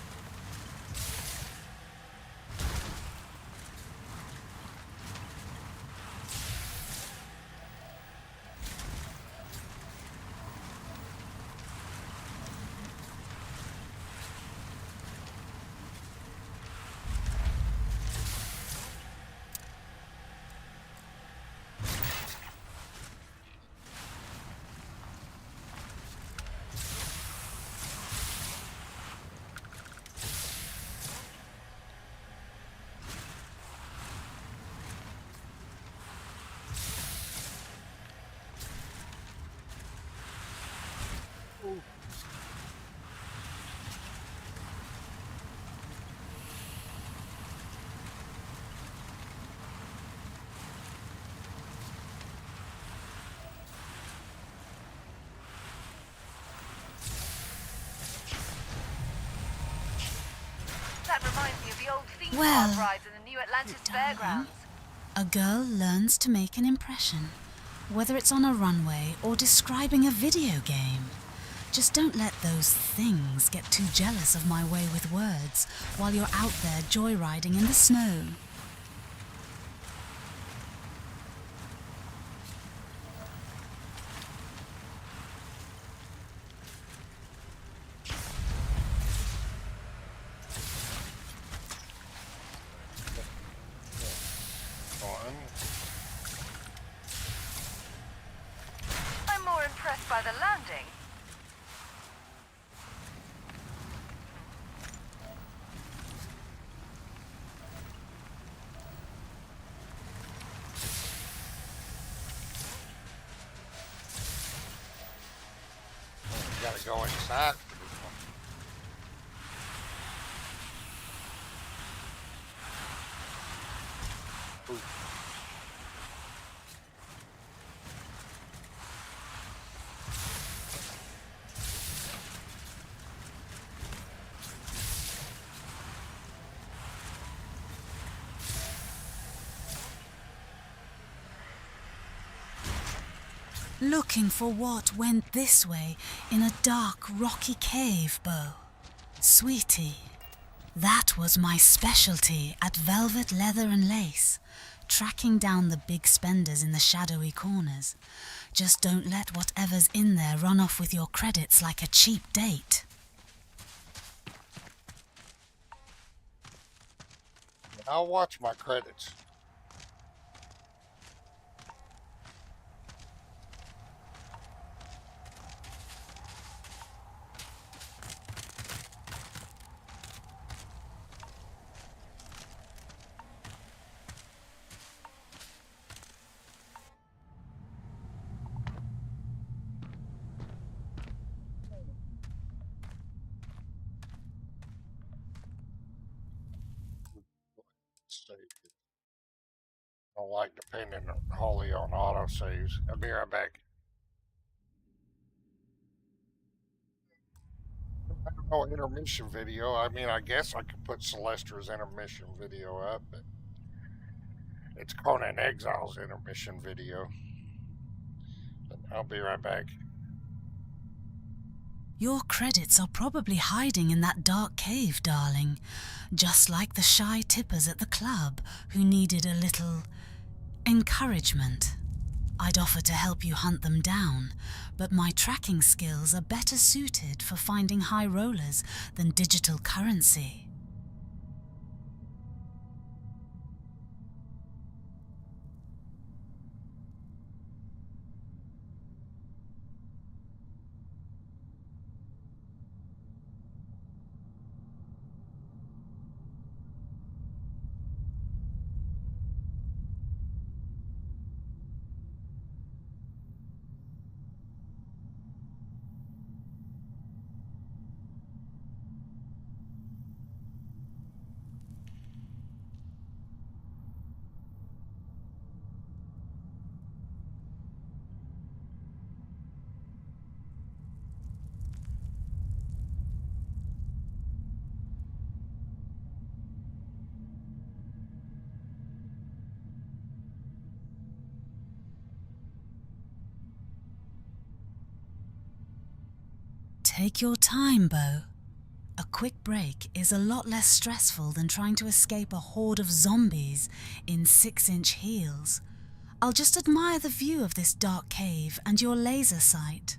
That reminds me of the old theme Well, park rides in the new Atlantis Fairgrounds. A girl learns to make an impression, whether it's on a runway or describing a video game. Just don't let those things get too jealous of my way with words while you're out there joyriding in the snow. I'm more impressed by the landing. Gotta go inside. Ooh. Looking for what went this way in a dark, rocky cave, Bo. Sweetie, that was my specialty at Velvet, Leather and Lace, tracking down the big spenders in the shadowy corners. Just don't let whatever's in there run off with your credits like a cheap date. I'll watch my credits. save. I don't like depending wholly on autosaves. I'll be right back. I don't know, intermission video. I mean, I guess I could put Celestra's intermission video up, but it's Conan Exile's intermission video. But I'll be right back. Your credits are probably hiding in that dark cave, darling. Just like the shy tippers at the club who needed a little encouragement. I'd offer to help you hunt them down, but my tracking skills are better suited for finding high rollers than digital currency. Take your time, Bo. A quick break is a lot less stressful than trying to escape a horde of zombies in 6-inch heels. I'll just admire the view of this dark cave and your laser sight.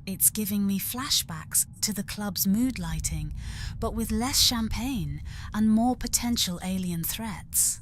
It's giving me flashbacks to the club's mood lighting, but with less champagne and more potential alien threats.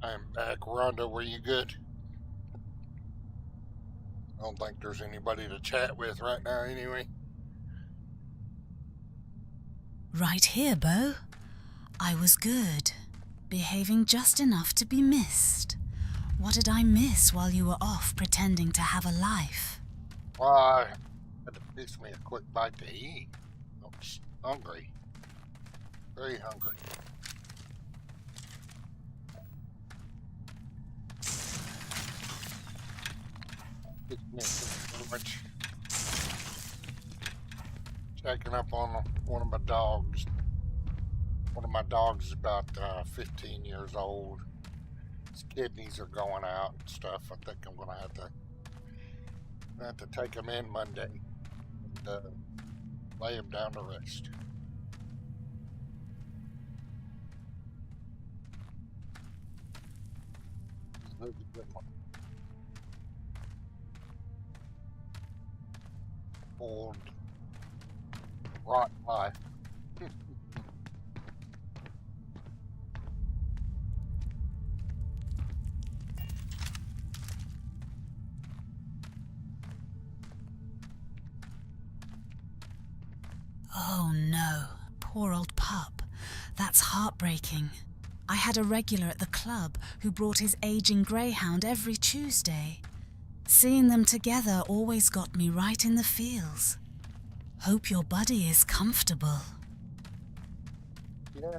I'm back. Rhondah, were you good? I don't think there's anybody to chat with right now anyway. Right here, Bo. I was good. Behaving just enough to be missed. What did I miss while you were off pretending to have a life? Well, I had to fix me a quick bite to eat. I was hungry. Very hungry. Fix me a sandwich. Checking up on one of my dogs. One of my dogs is about 15 years old. His kidneys are going out and stuff. I think I'm gonna have to take him in Monday and lay him down to rest. He's lived a good one. Old, rotten life. Oh no, poor old pup. That's heartbreaking. I had a regular at the club who brought his aging greyhound every Tuesday. Seeing them together always got me right in the feels. Hope your buddy is comfortable. Yeah.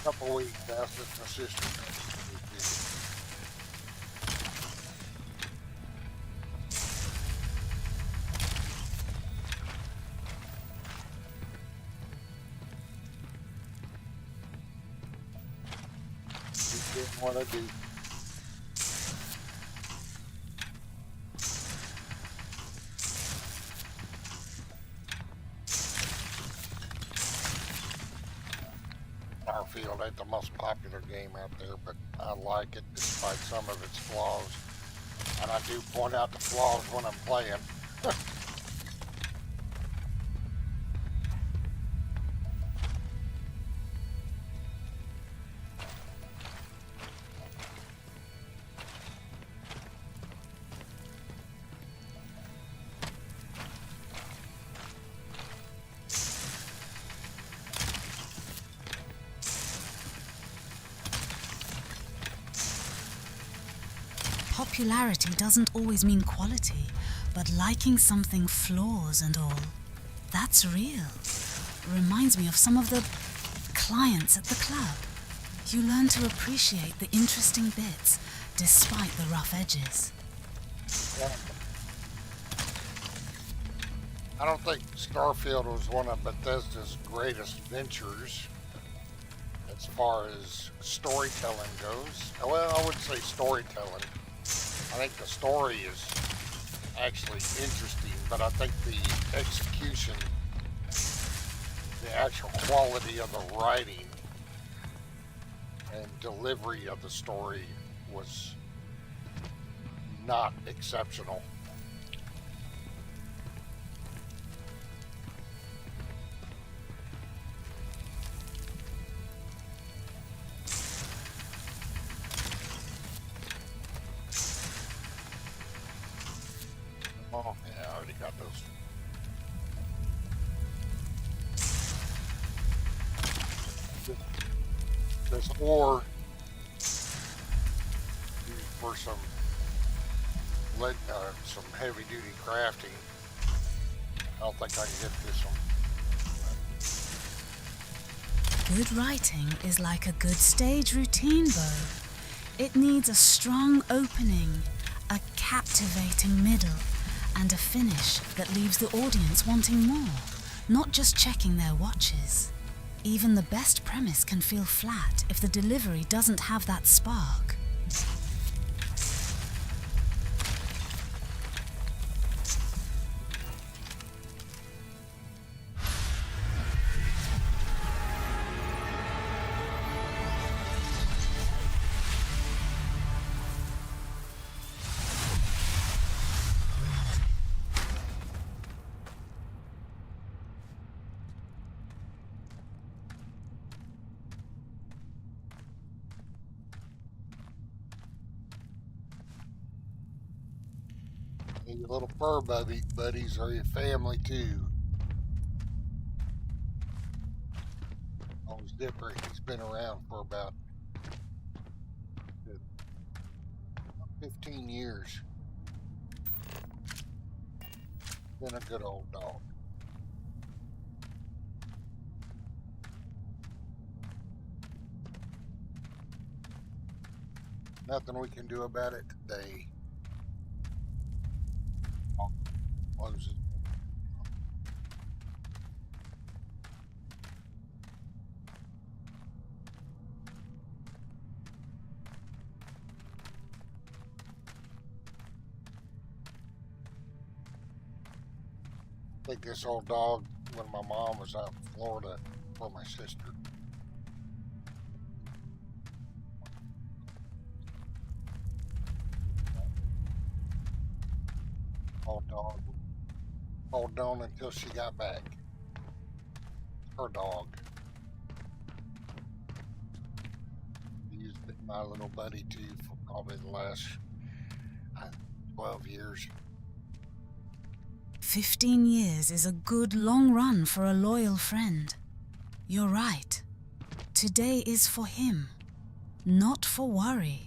Couple weeks after my sister. She didn't want to do. Starfield ain't the most popular game out there, but I like it despite some of its flaws. And I do point out the flaws when I'm playing. Popularity doesn't always mean quality, but liking something flaws and all. That's real. Reminds me of some of the clients at the club. You learn to appreciate the interesting bits despite the rough edges. Yeah. I don't think Starfield was one of Bethesda's greatest ventures as far as storytelling goes. Well, I wouldn't say storytelling. I think the story is actually interesting, but I think the execution, the actual quality of the writing and delivery of the story was not exceptional. Oh, yeah, I already got those. This ore for some some heavy duty crafting. I don't think I can get this one. Good writing is like a good stage routine, Bo. It needs a strong opening, a captivating middle, and a finish that leaves the audience wanting more, not just checking their watches. Even the best premise can feel flat if the delivery doesn't have that spark. And your little fur buddies are your family too. Old Dipper, he's been around for about 15 years. Been a good old dog. Nothing we can do about it today. Closes. I think this old dog, when my mom was out in Florida for my sister. Old dog. Hold on until she got back. Her dog. He's been my little buddy too for probably the last 12 years. 15 years is a good long run for a loyal friend. You're right. Today is for him, not for worry.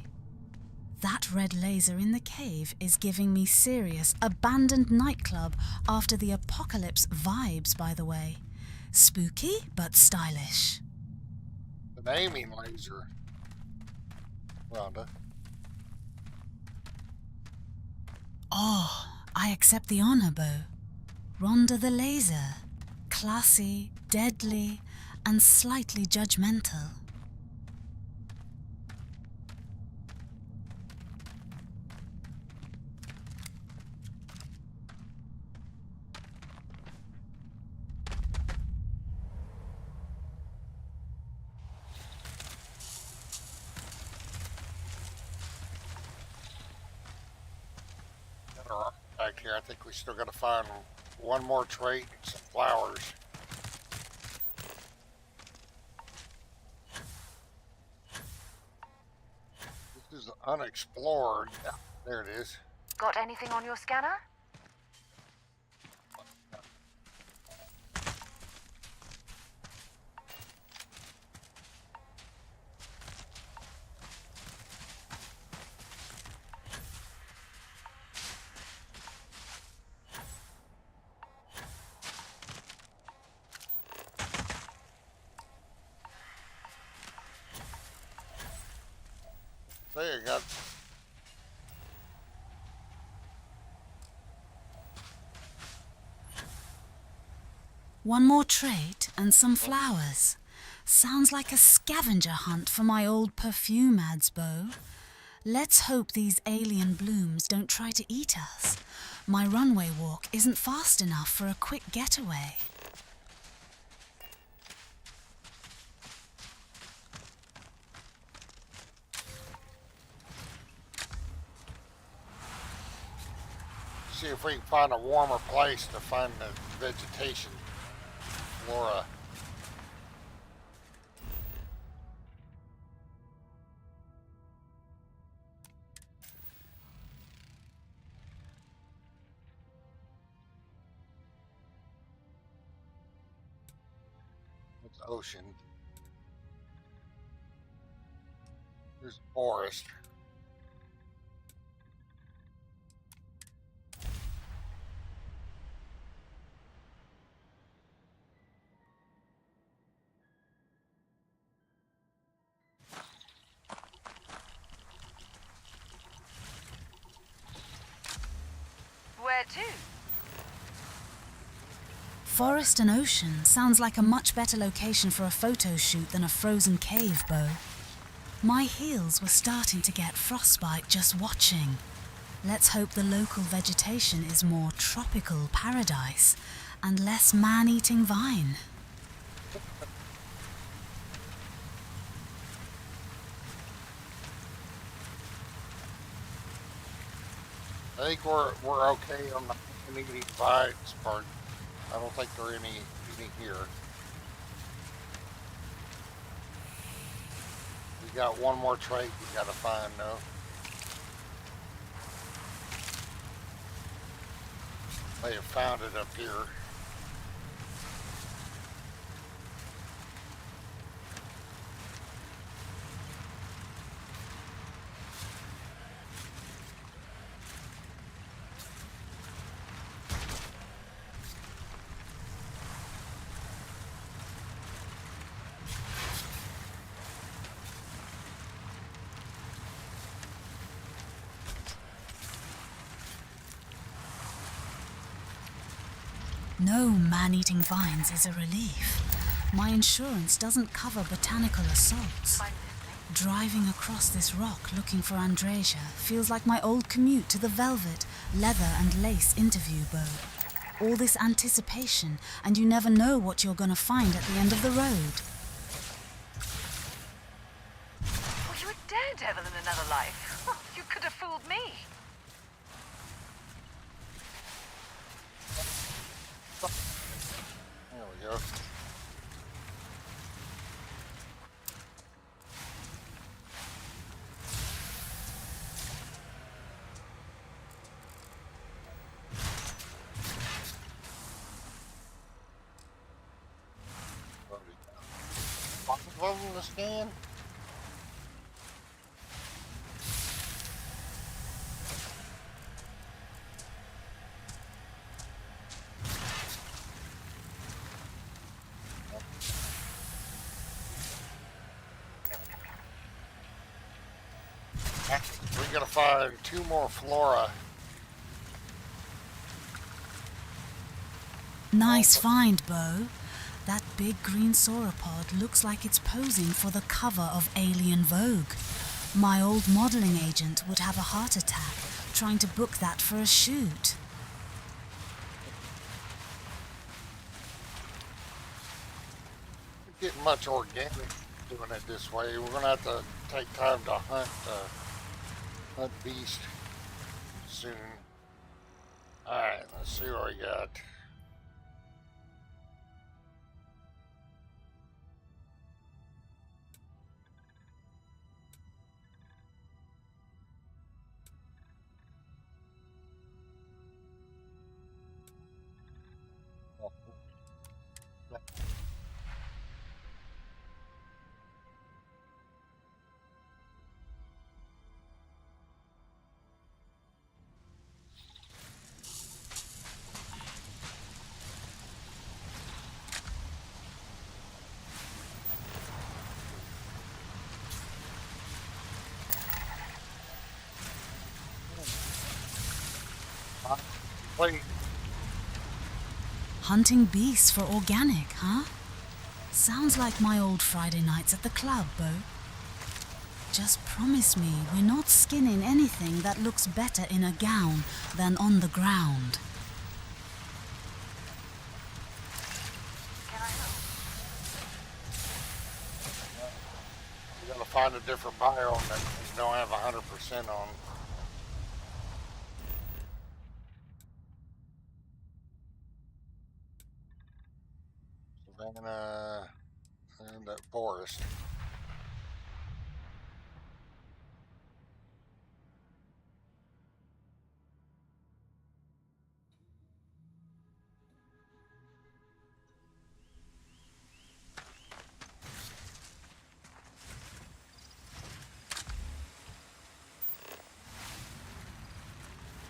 That red laser in the cave is giving me serious abandoned nightclub after the apocalypse vibes, by the way. Spooky, but stylish. The naming laser. Rhondah. Oh, I accept the honor, Bo. Rhondah the Laser. Classy, deadly, and slightly judgmental. Back here, I think we still got to find one more trait and some flowers. This is unexplored. There it is. Got anything on your scanner? There you go. One more trait and some flowers. Sounds like a scavenger hunt for my old perfume ads, Bo. Let's hope these alien blooms don't try to eat us. My runway walk isn't fast enough for a quick getaway. See if we can find a warmer place to find the vegetation, flora. It's ocean. There's forest. there too. Forest and ocean sounds like a much better location for a photo shoot than a frozen cave, Bo. My heels were starting to get frostbite just watching. Let's hope the local vegetation is more tropical paradise and less man-eating vine. I think we're okay on the eating vines part. I don't think there are any here. We got one more trait we gotta find though. They have found it up here. No man-eating vines is a relief. My insurance doesn't cover botanical assaults. Driving across this rock looking for Andresia feels like my old commute to the velvet, leather and lace interview bow. All this anticipation, and you never know what you're gonna find at the end of the road. Well, you were daredevil in another life. You could have fooled me. There we go. What in the scan? We gotta find 2 more flora. Nice find, Bo. That big green sauropod looks like it's posing for the cover of Alien Vogue. My old modeling agent would have a heart attack trying to book that for a shoot. We're getting much organic doing it this way. We're gonna have to take time to hunt beast soon. Alright, let's see what we got. Wait. Hunting beasts for organic, huh? Sounds like my old Friday nights at the club, Bo. Just promise me we're not skinning anything that looks better in a gown than on the ground. We gotta find a different biome that we don't have 100% on. Savannah and that forest.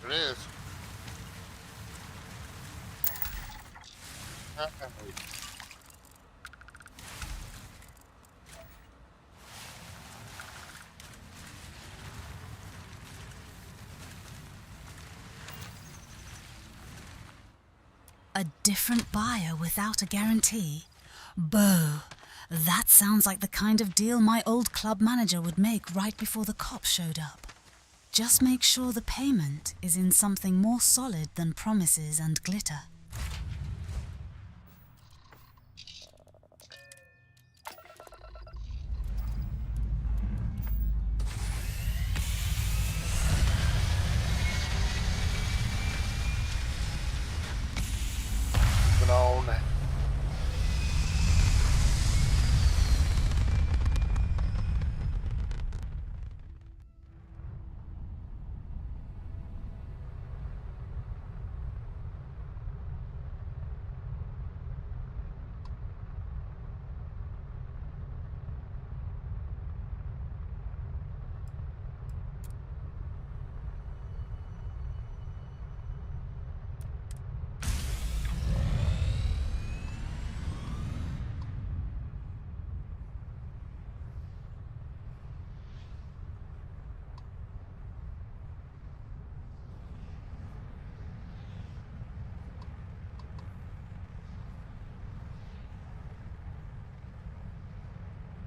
It is. a different buyer without a guarantee? Bo, that sounds like the kind of deal my old club manager would make right before the cops showed up. Just make sure the payment is in something more solid than promises and glitter. On.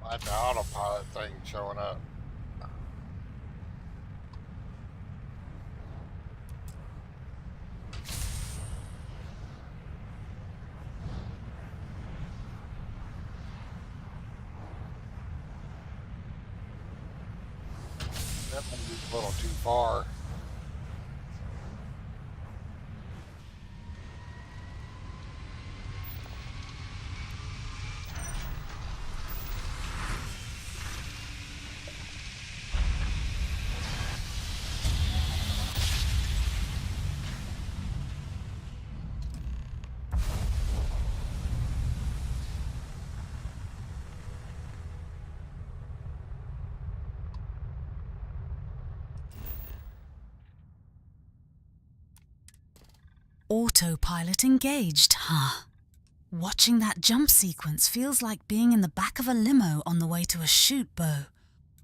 Like the autopilot thing showing up. That might be a little too far. Autopilot engaged, huh? Watching that jump sequence feels like being in the back of a limo on the way to a shoot, Bo.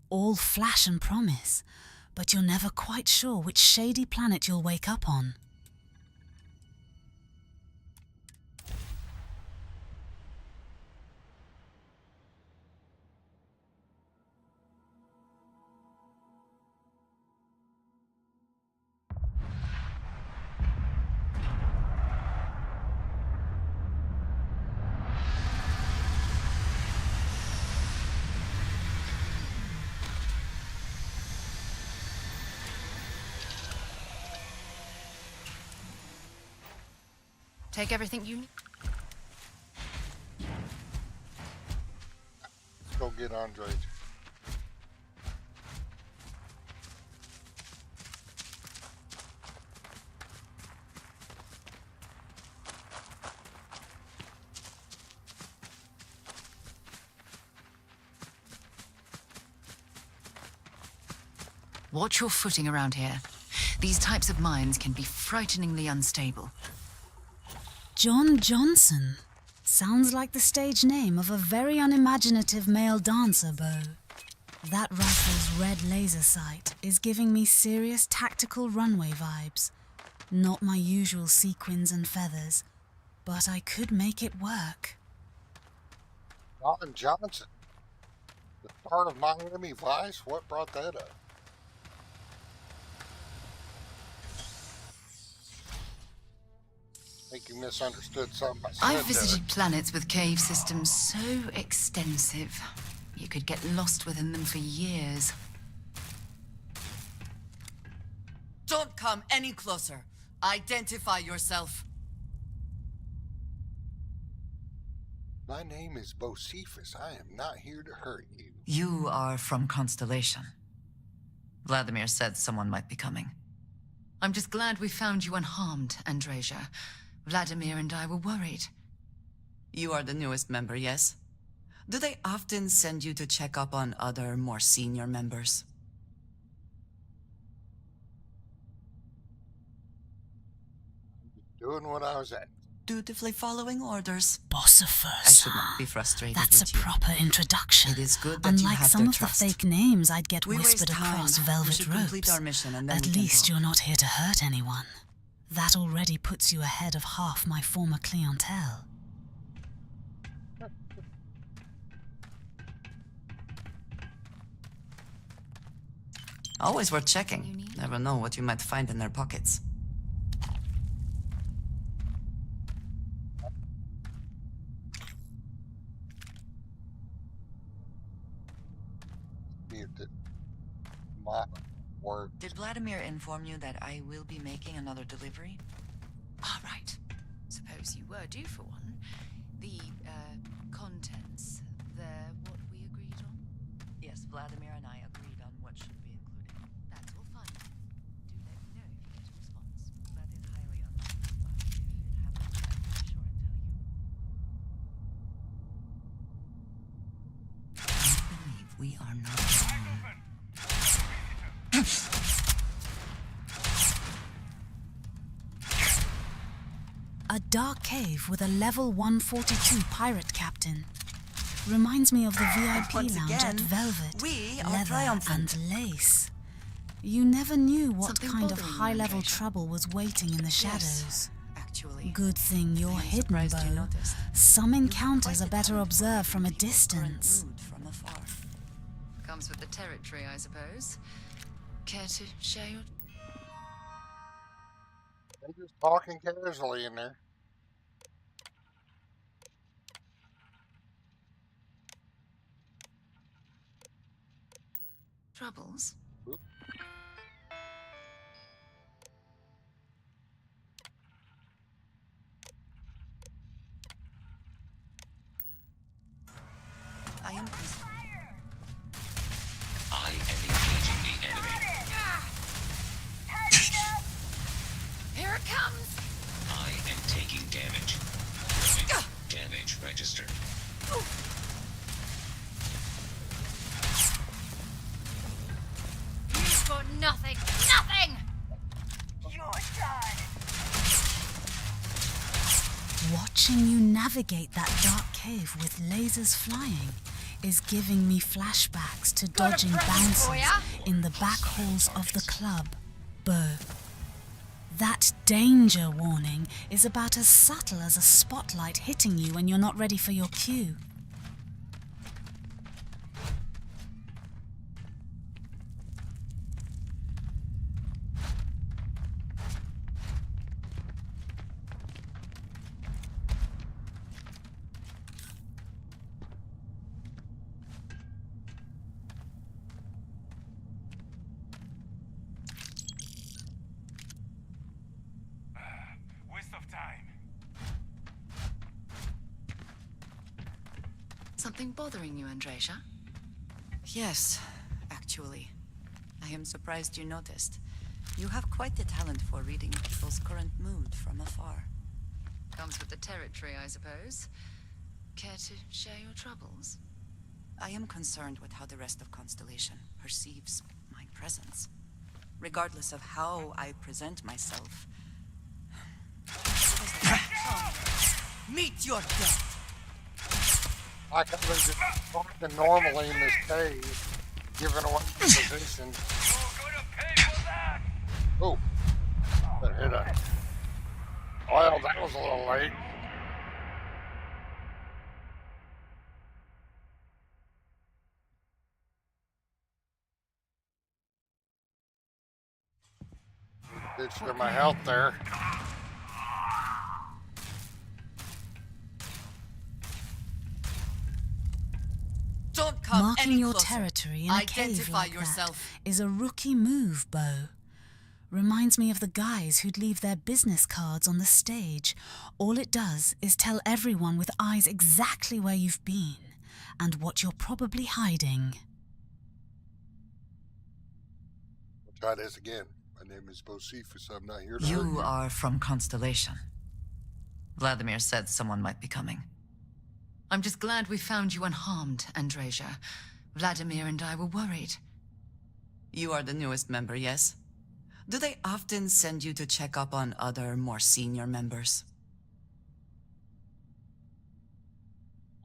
All flash and promise, but you're never quite sure which shady planet you'll wake up on. Take everything you need. Let's go get Andre. Watch your footing around here. These types of mines can be frighteningly unstable. John Johnson. Sounds like the stage name of a very unimaginative male dancer, Bo. That rifle's red laser sight is giving me serious tactical runway vibes. Not my usual sequins and feathers, but I could make it work. John Johnson. The part of Miami Vice? What brought that up? I think you misunderstood something I said. I've visited planets with cave systems so extensive, you could get lost within them for years. Don't come any closer. Identify yourself. My name is Bocephus. I am not here to hurt you. You are from Constellation. Vladimir said someone might be coming. I'm just glad we found you unharmed, Andreja. Vladimir and I were worried. You are the newest member, yes? Do they often send you to check up on other, more senior members? Doing what I was at. Dutifully following orders. Bossiferous. I should not be frustrated That's with a proper introduction. It is good that Unlike you have some their of trust. the fake names I'd get We whispered waste time. across We velvet should complete ropes. our mission and then At we can least talk. you're not here to hurt anyone. That already puts you ahead of half my former clientele. Always worth checking. Never know what you might find in their pockets. Did Vladimir inform you that I will be making another delivery? Ah, right. Suppose you were due for one. The, contents, they're what we agreed on? Yes, Vladimir and I agreed on what should be included. That's all fine. Do let me know if you get a response. That is highly unlikely, but if it happens, I'll be sure and tell you. I believe we are not alone. A dark cave with a level 142 pirate captain. Reminds me of the VIP Once lounge again, at Velvet, we are leather triumphant. and lace. You never knew what Something kind of bothering you, high-level Andrea? trouble was waiting in the shadows. Actually, Good thing you're hidden, surprised you Bo. noticed. Some encounters quite are the better talent for observed from a reading people's current distance. mood from afar. Comes with the territory, I suppose. Care to share your... They're just talking casually in there. troubles? I am engaging the enemy. Here it comes! I am taking damage. Damage registered. You've got nothing! Nothing! You're done. Watching you navigate that dark cave with lasers flying is giving me flashbacks to Got a dodging present bouncers for ya? in the back halls of the club, Bo. That danger warning is about as subtle as a spotlight hitting you when you're not ready for your cue. Waste of time. Something bothering you, Andreja? Yes, actually. I am surprised you noticed. You have quite the talent for reading people's current mood from afar. Comes with the territory, I suppose. Care to share your troubles? I am concerned with how the rest of Constellation perceives my presence. Regardless of how I present myself. Meet your death! I can just talking normally in this cave, giving away the position. Oh, that hit us. Well, that was a little late. Ditched for my health there. Don't come Marking any your closer. territory in a cave Identify like yourself. that is a rookie move, Bo. Reminds me of the guys who'd leave their business cards on the stage. All it does is tell everyone with eyes exactly where you've been and what you're probably hiding. We'll try this again. My name is Bocephus. I'm not here to hurt You you. are from Constellation. Vladimir said someone might be coming. I'm just glad we found you unharmed, Andreja. Vladimir and I were worried. You are the newest member, yes? Do they often send you to check up on other, more senior members?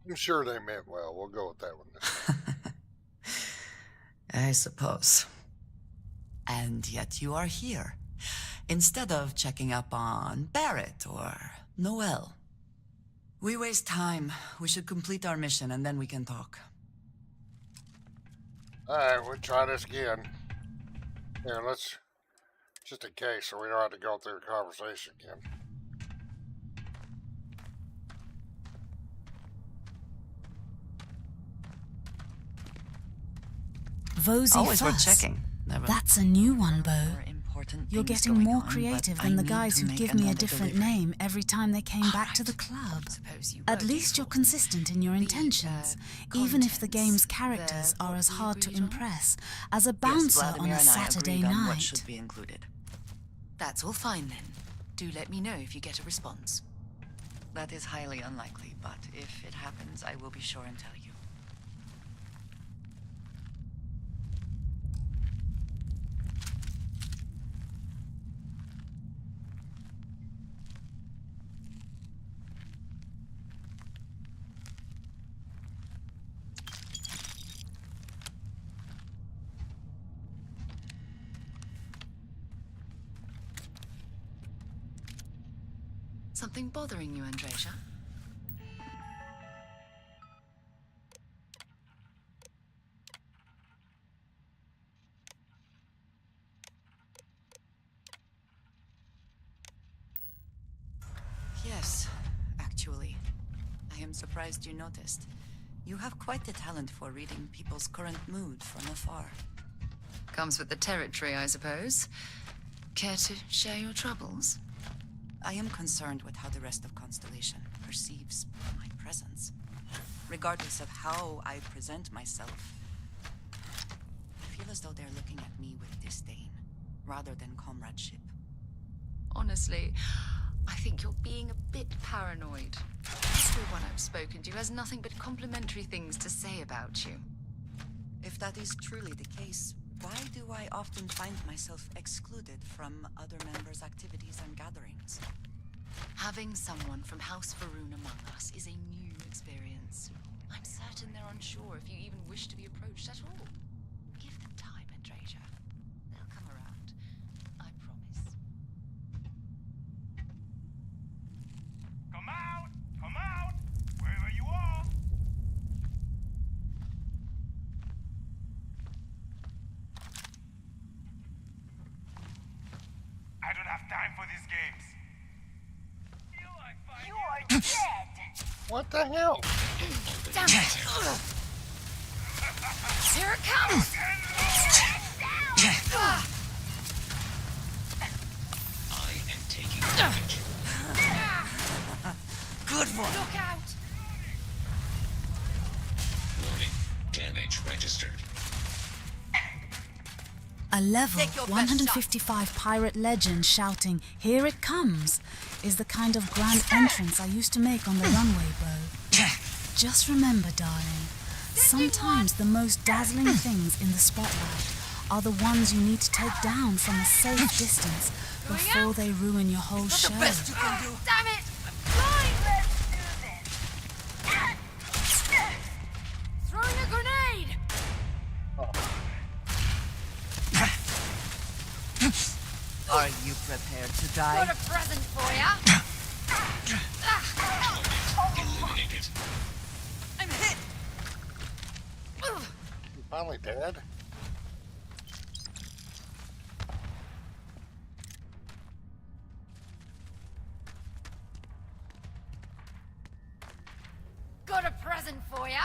I'm sure they meant well. We'll go with that one. I suppose. And yet you are here. instead of checking up on Barrett or Noel. We waste time. We should complete our mission and then we can talk. Alright, we'll try this again. Here, let's... just in case, so we don't have to go through the conversation again. Vosy Always worth Fuss. checking. Never. That's a new one, Bo. You're things getting going more on, creative but than I the need guys to who make give me a another different delivery. name every time they came back to the club. At least you're consistent in your intentions, even if the game's characters are as hard to impress as a bouncer Yes, on Vladimir a and I Saturday agreed on what night. should be included. That's all fine then. Do let me know if you get a response. That is highly unlikely, but if it happens, I will be sure and tell you. Something bothering you, Andreja? Yes, actually. I am surprised you noticed. You have quite the talent for reading people's current mood from afar. Comes with the territory, I suppose. Care to share your troubles? I am concerned with how the rest of Constellation perceives my presence. Regardless of how I present myself, I feel as though they're looking at me with disdain, rather than comradeship. Honestly, I think you're being a bit paranoid. Everyone I've spoken to has nothing but complimentary things to say about you. If that is truly the case, why do I often find myself excluded from other members' activities and gatherings? Having someone from House Faroon among us is a new experience. I'm certain they're unsure if you even wish to be approached at all. Give them time, Andreja. They'll come around. I promise. Come out! Come out! Wherever you are! I don't have time for these games. You are dead! What the hell? Damn it! Here it comes! I am taking damage. Good one! Look out! Warning. Damage registered. A level Take your best 155 pirate legend shouting, "Here it comes," is the kind of grand entrance I used to make on the runway, Bo. Just remember, darling, sometimes the most dazzling things in the spotlight are the ones you need to take down from a safe distance before they ruin your whole show. Damn it! Throwing a grenade! Are you prepared to die? Got a present for ya! Eliminated. I'm hit! You finally dead? Got a present for ya!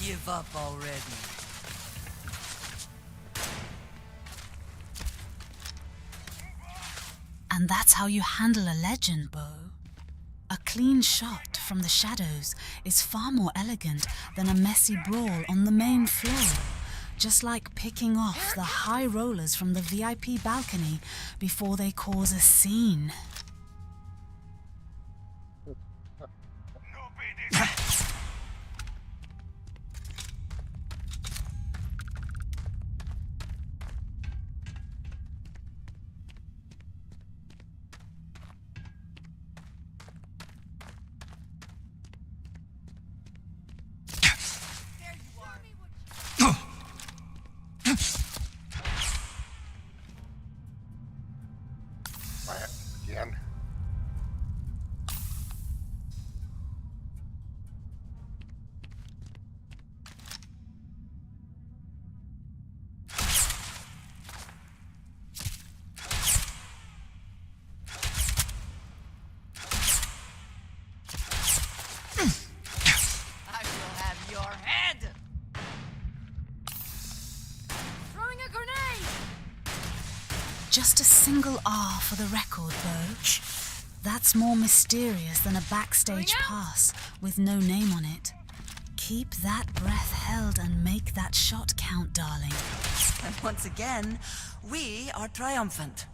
Give up already. And that's how you handle a legend, Bo. A clean shot from the shadows is far more elegant than a messy brawl on the main floor. Just like picking off the high rollers from the VIP balcony before they cause a scene. Again. I will have your head! Throwing a grenade! Just a single R for the record, Bo. That's more mysterious than a backstage pass with no name on it. Keep that breath held and make that shot count, darling. And once again, we are triumphant.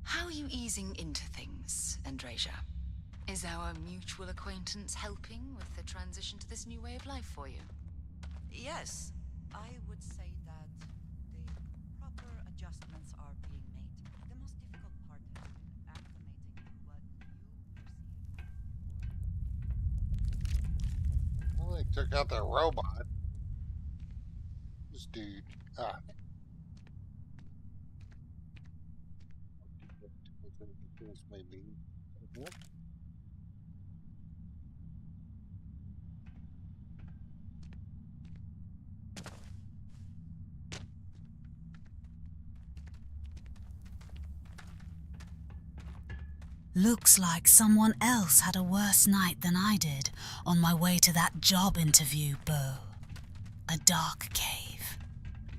How are you easing into things, Andrasia? Is our mutual acquaintance helping with the transition to this new way of life for you? Yes, I would say that the proper adjustments are being made. The most difficult part has been acclimating to what you perceive. Well, they took out that robot. This dude. Maybe. Looks like someone else had a worse night than I did on my way to that job interview, Bo. A dark cave.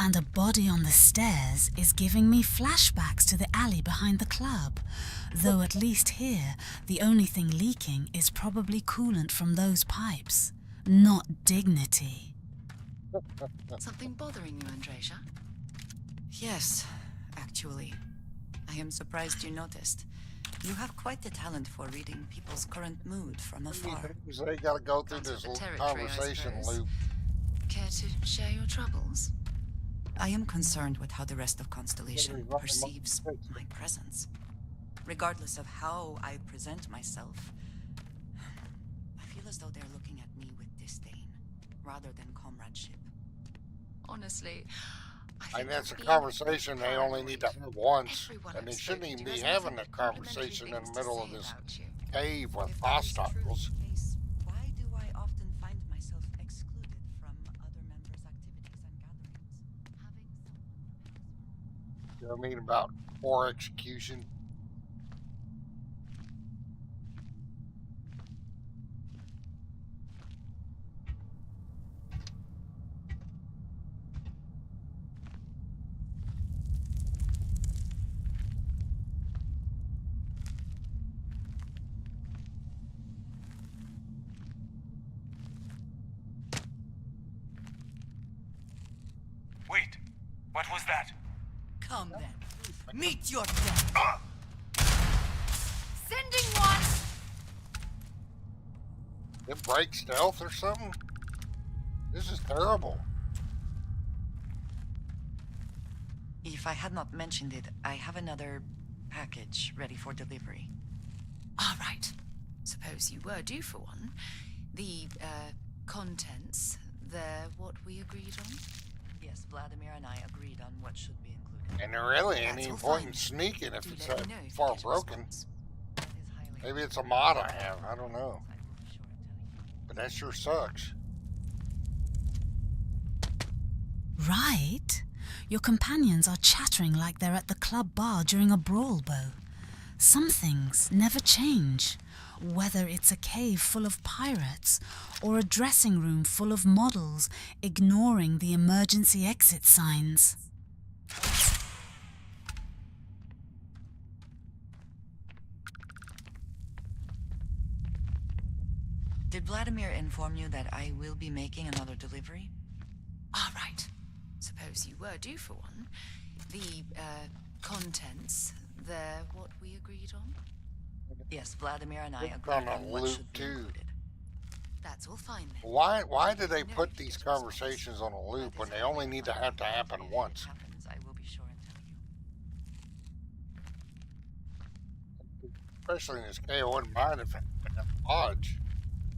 And a body on the stairs is giving me flashbacks to the alley behind the club. Though at least here, the only thing leaking is probably coolant from those pipes, not dignity. Something bothering you, Andrasia? Yes, actually. I am surprised you noticed. You have quite the talent for reading people's current mood from afar. They gotta go through this conversation loop. Care to share your troubles? I am concerned with how the rest of Constellation perceives my presence. Regardless of how I present myself, I feel as though they're looking at me with disdain, rather than comradeship. Honestly, And that's a conversation they only need to have once. And they shouldn't even be having a conversation in the middle of this cave with hostiles. Why do I often find myself excluded from other members' activities and gatherings? You know what I mean about poor execution? Wait, what was that? Come then, meet your death. Sending one! It breaks stealth or something? This is terrible. If I had not mentioned it, I have another package ready for delivery. All right. Suppose you were due for one. The, contents, they're what we agreed on? Yes, Vladimir and I agreed on what should be included. And there really ain't any point in sneaking if it's that far broken. Maybe it's a mod I have, I don't know. But that sure sucks. Right? Your companions are chattering like they're at the club bar during a brawl, Bo. Some things never change. Whether it's a cave full of pirates or a dressing room full of models ignoring the emergency exit signs. Did Vladimir inform you that I will be making another delivery? All right. Suppose you were due for one. The, contents, they're what we agreed on? Yes, Vladimir and I agreed on what should be included. That's all fine then. Why do they put these conversations on a loop when they only need to happen once? Happens, I will be sure and tell you. Especially in this case, I wouldn't mind if it happened at the lodge.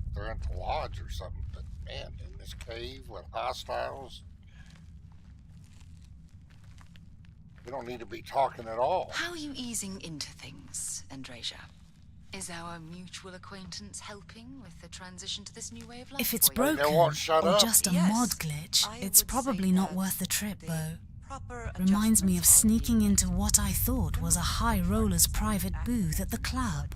If they're at the lodge or something. But man, in this cave with hostiles, we don't need to be talking at all. How are you easing into things, Andrasia? Is our mutual acquaintance helping with the transition to this new way of life? If it's for you? broken or just a mod glitch, it's probably not worth the trip, Bo. Reminds me of sneaking into what I thought was a high roller's private booth at the club,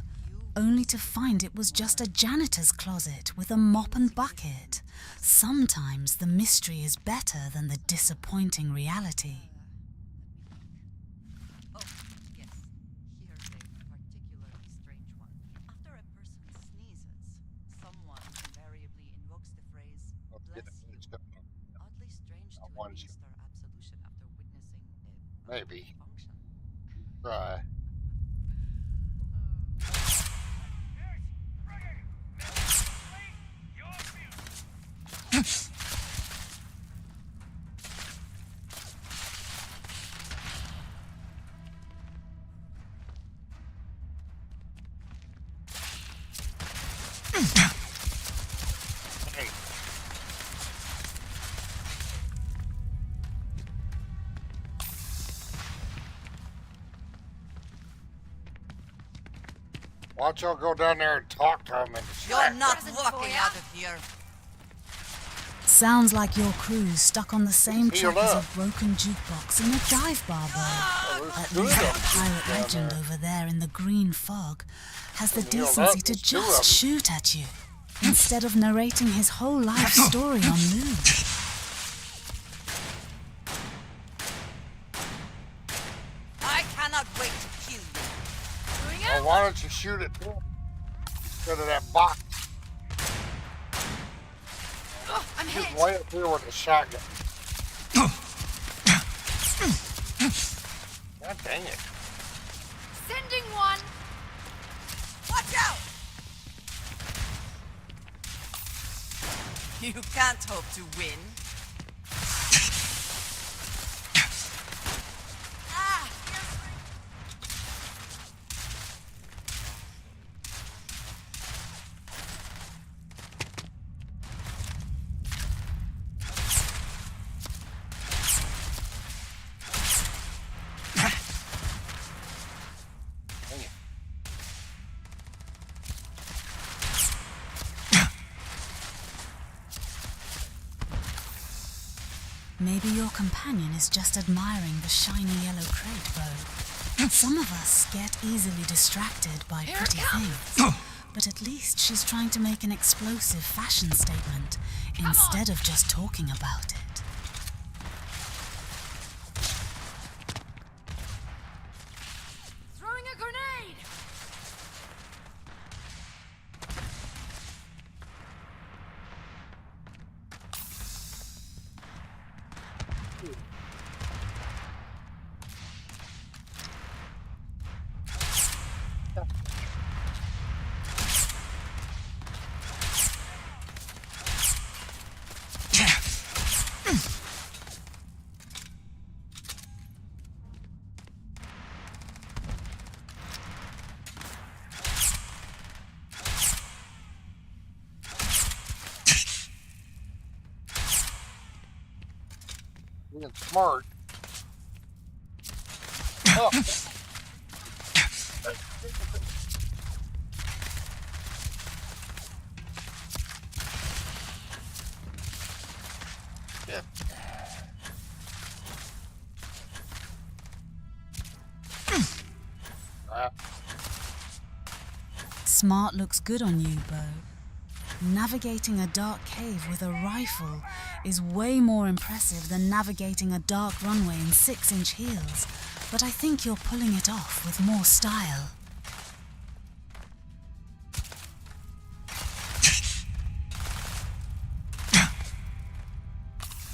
only to find it was just a janitor's closet with a mop and bucket. Sometimes the mystery is better than the disappointing reality. Maybe. Try. Why don't y'all go down there and talk to him and You're not walking out of here. Sounds like your crew's stuck on the same track as a broken jukebox in a dive bar, Bo. At least that pirate legend over there in the green fog has the decency to just shoot at you, instead of narrating his whole life story on loop. I cannot wait to kill you. Well, why don't you shoot it instead of that box? Oh, I'm Just hit. way up here with a shotgun. God dang it. Sending one. Watch out! You can't hope to win. Maybe your companion is just admiring the shiny yellow crate, Bo. Some of us get easily distracted by pretty things, but at least she's trying to make an explosive fashion statement instead of just talking about it. Throwing a grenade. Being smart. Oh. Yeah. Smart looks good on you, Bo. Navigating a dark cave with a rifle is way more impressive than navigating a dark runway in 6-inch heels, but I think you're pulling it off with more style.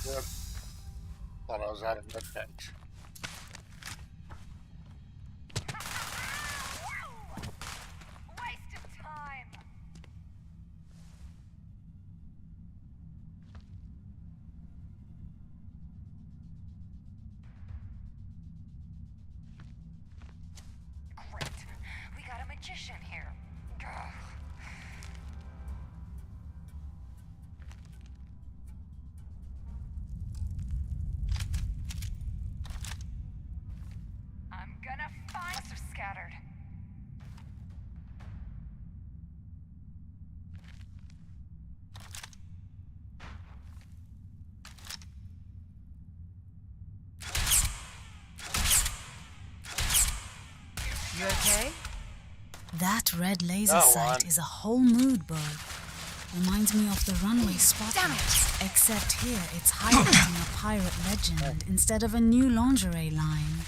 Good. Thought I was out of mid-range. Waste of time. You okay? That red laser That sight one. is a whole mood, Bo. Reminds me of the runway spotlight, except here it's highlighting a pirate legend instead of a new lingerie line.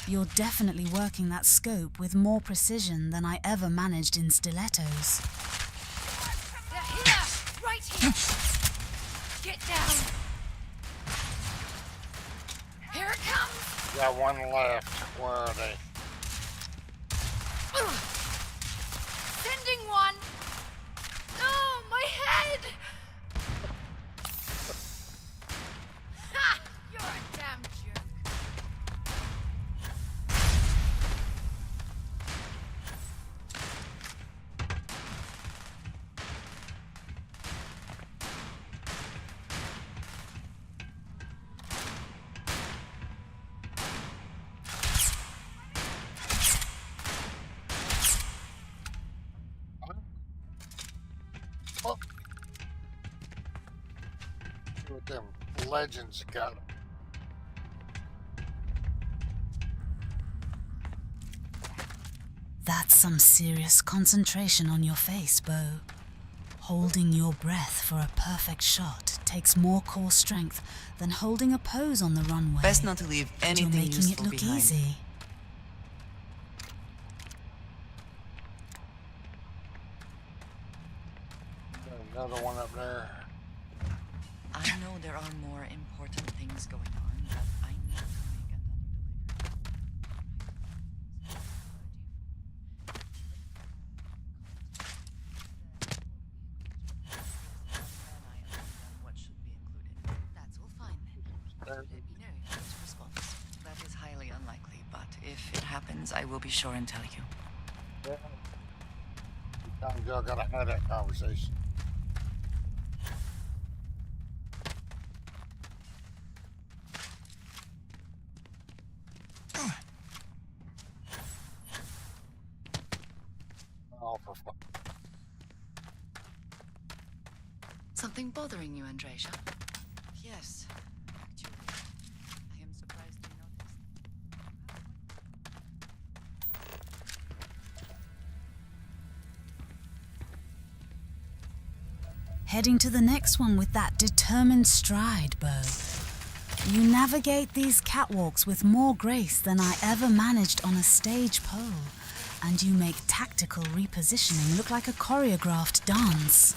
You're definitely working that scope with more precision than I ever managed in stilettos. They're here! Right here! Get down! Here it comes! Got one left. Where are they? Sending one! Oh, my head! Ha! You're a damn jerk. Oh. See what them legends got. That's some serious concentration on your face, Bo. Holding your breath for a perfect shot takes more core strength than holding a pose on the runway. Best not to leave But you're anything making it useful look behind. easy. Another one up there. I know there are more important things going on, but I need to make another delivery. What should be included? That's all fine then. Let me know if there's a response. That is highly unlikely, but if it happens, I will be sure and tell you. Sometimes y'all gotta have that conversation. Oh, for fuck. Something bothering you, Andreja? Yes, actually. I am surprised you noticed. Heading to the next one with that determined stride, Bo. You navigate these catwalks with more grace than I ever managed on a stage pole, and you make tactical repositioning look like a choreographed dance.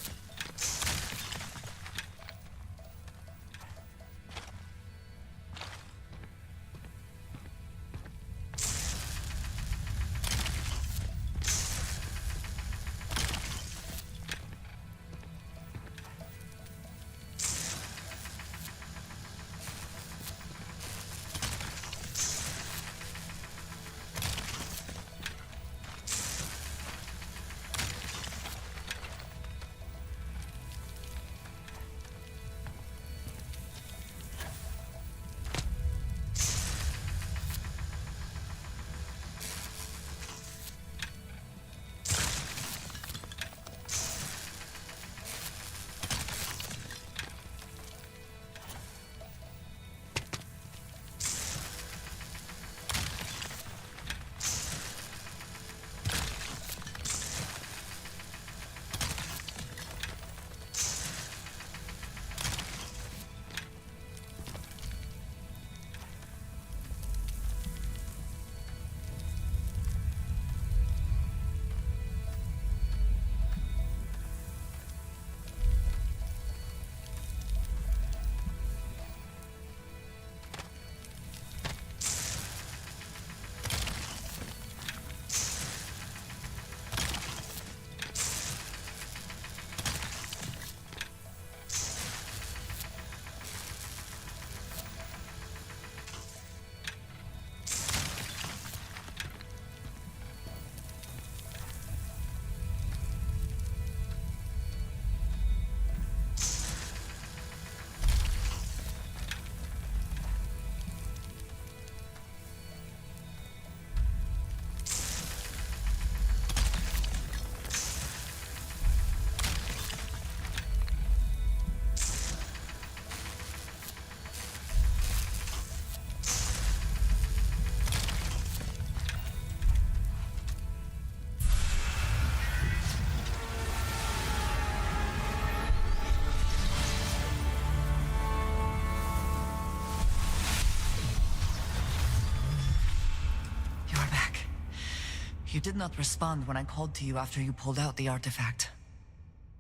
You did not respond when I called to you after you pulled out the artifact.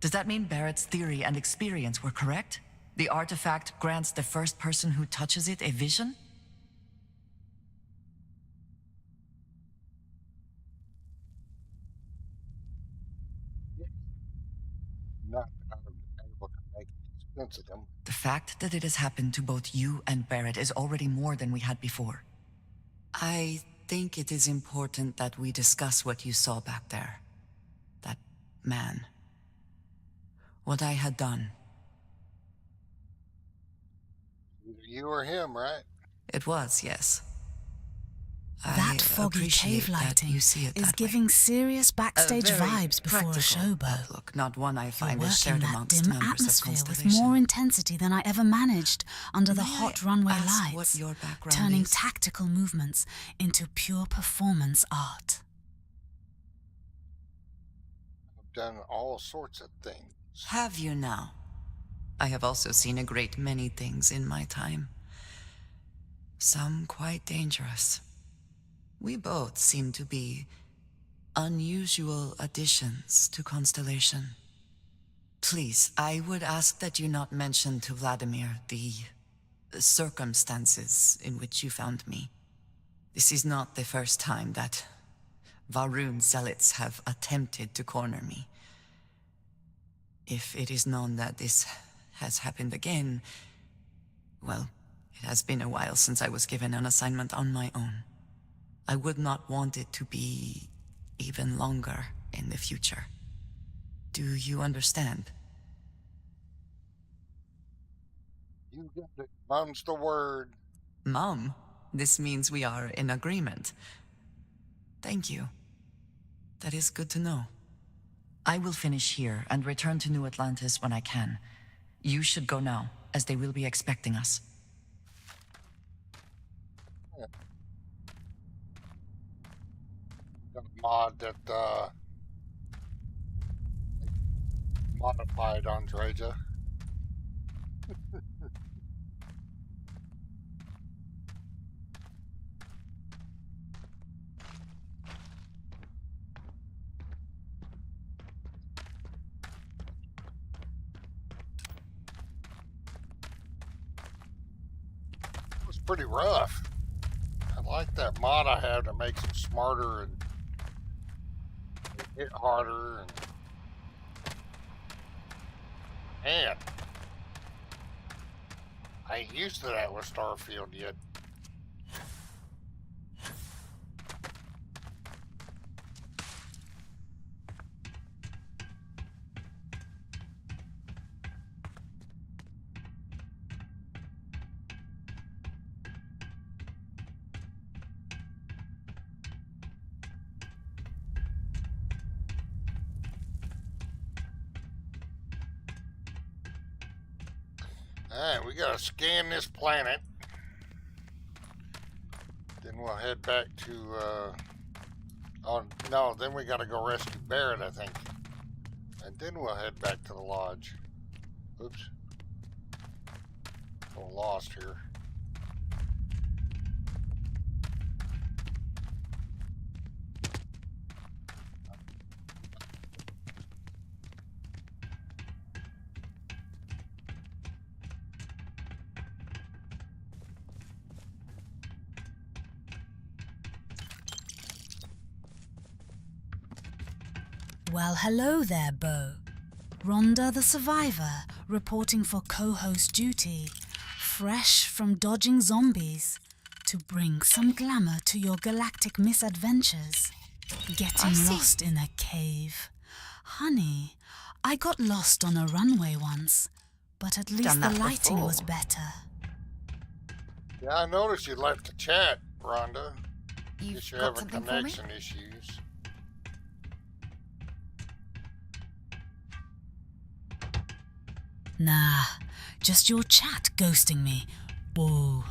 Does that mean Barrett's theory and experience were correct? The artifact grants the first person who touches it a vision? Not that I'm able to make sense of them. The fact that it has happened to both you and Barrett is already more than we had before. I think it is important that we discuss what you saw back there. That man. What I had done. Either you or him, right? It was, yes. That foggy cave lighting is giving serious backstage vibes before a showboat. Look, not one I find You're is shared working that amongst dim members of atmosphere with Constellation. more intensity than I ever managed under the May hot I runway ask lights, what your background turning is? tactical movements into pure performance art. I've done all sorts of things. Have you now? I have also seen a great many things in my time. Some quite dangerous. We both seem to be unusual additions to Constellation. Please, I would ask that you not mention to Vladimir the circumstances in which you found me. This is not the first time that Varun zealots have attempted to corner me. If it is known that this has happened again, well, it has been a while since I was given an assignment on my own. I would not want it to be even longer in the future. Do you understand? You got it. Mum's the word. Mom, this means we are in agreement. Thank you. That is good to know. I will finish here and return to New Atlantis when I can. You should go now, as they will be expecting us. Got a mod that modified Andreja. It was pretty rough. I like that mod I have that makes them smarter and hit harder and man, I ain't used to that with Starfield yet. Alright, we gotta scan this planet. Then we'll head back to, oh, no, then we gotta go rescue Barrett, I think. And then we'll head back to the lodge. Oops. A little lost here. Well, hello there, Bo. Rhondah the Survivor, reporting for co-host duty, fresh from dodging zombies, to bring some glamour to your galactic misadventures. Getting lost in a cave. Honey, I got lost on a runway once, but at least the lighting was better. Yeah, I noticed you left the chat, Rhondah. You've you're got having something for me? connection issues. Nah, just your chat ghosting me. Whoa,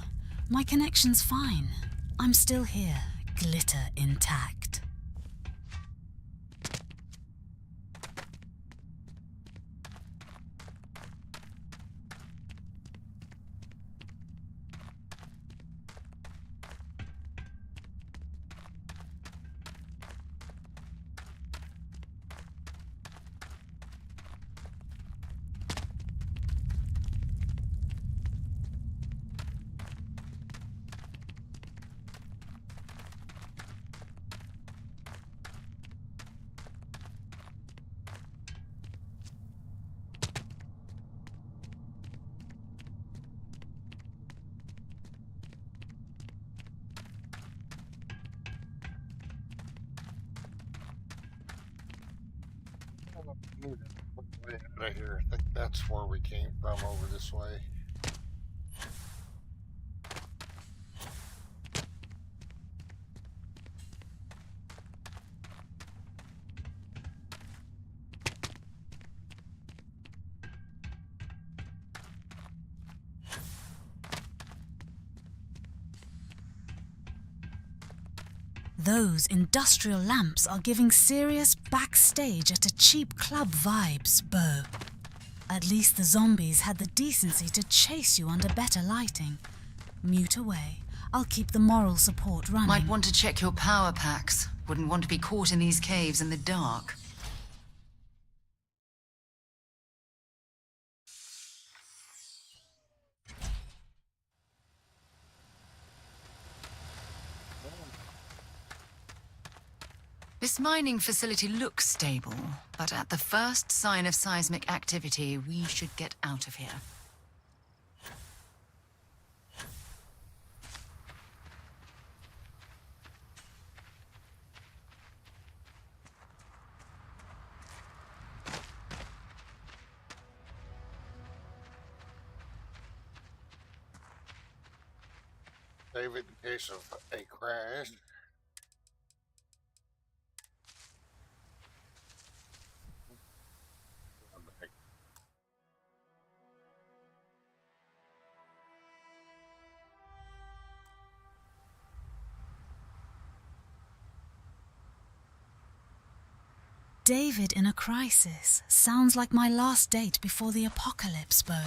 my connection's fine. I'm still here, glitter intact. Way out of here. I think that's where we came from, over this way. Those industrial lamps are giving serious backstage at a cheap club vibes, Bo. At least the zombies had the decency to chase you under better lighting. Mute away. I'll keep the moral support running. Might want to check your power packs. Wouldn't want to be caught in these caves in the dark. This mining facility looks stable, but at the first sign of seismic activity, we should get out of here. Save it in case of a crash. David in a crisis sounds like my last date before the apocalypse, Bo.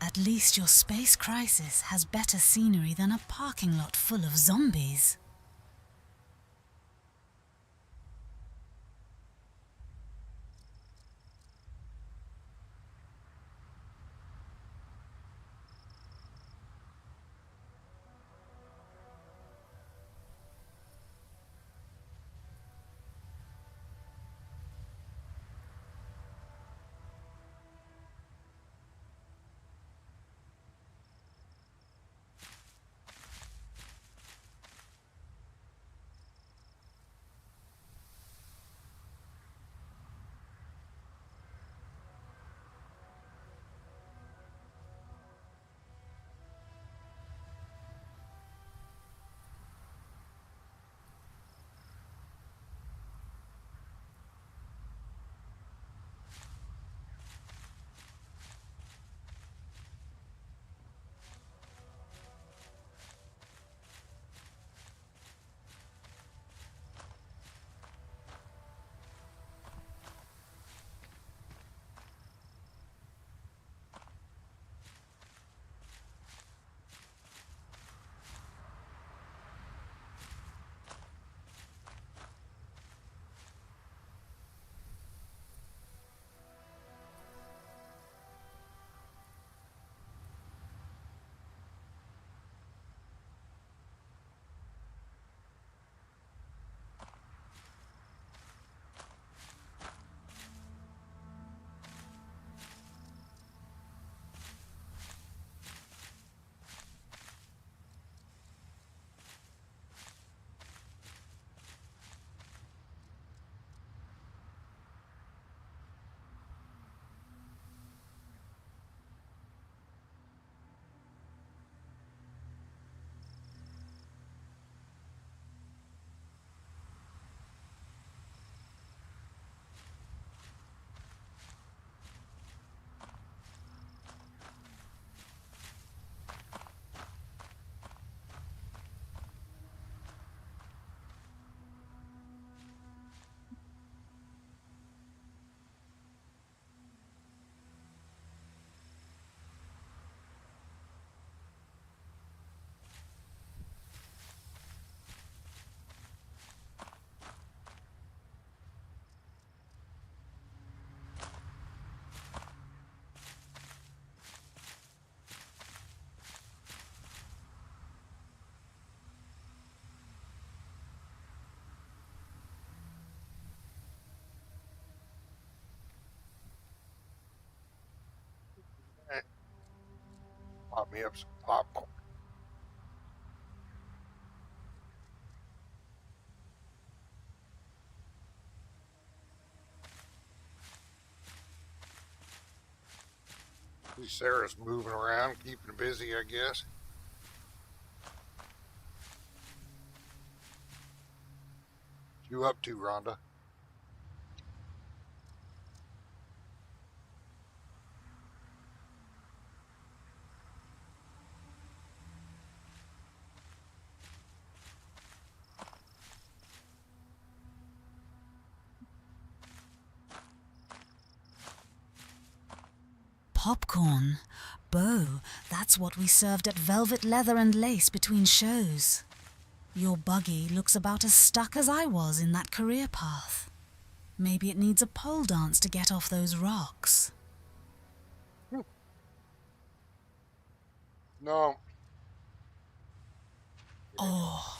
At least your space crisis has better scenery than a parking lot full of zombies. Pop me up some popcorn. Sarah's moving around, keeping busy, I guess. What you up to, Rhonda? Popcorn. Beau, that's what we served at Velvet Leather and Lace between shows. Your buggy looks about as stuck as I was in that career path. Maybe it needs a pole dance to get off those rocks. No. Oh,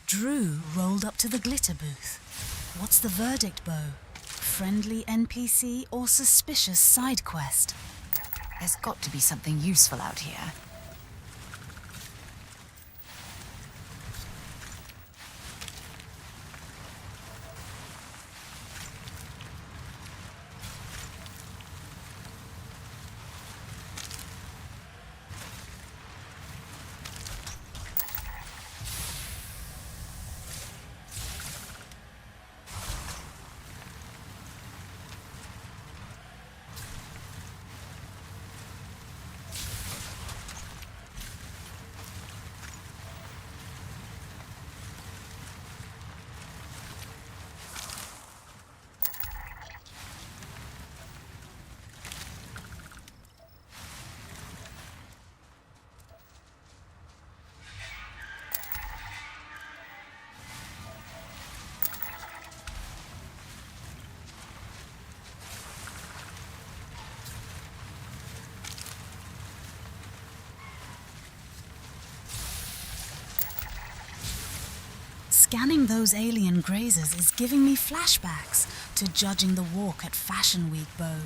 Drew rolled up to the glitter booth. What's the verdict, Beau? Friendly NPC or suspicious side quest? There's got to be something useful out here. Scanning those alien grazers is giving me flashbacks to judging the walk at Fashion Week, Beau.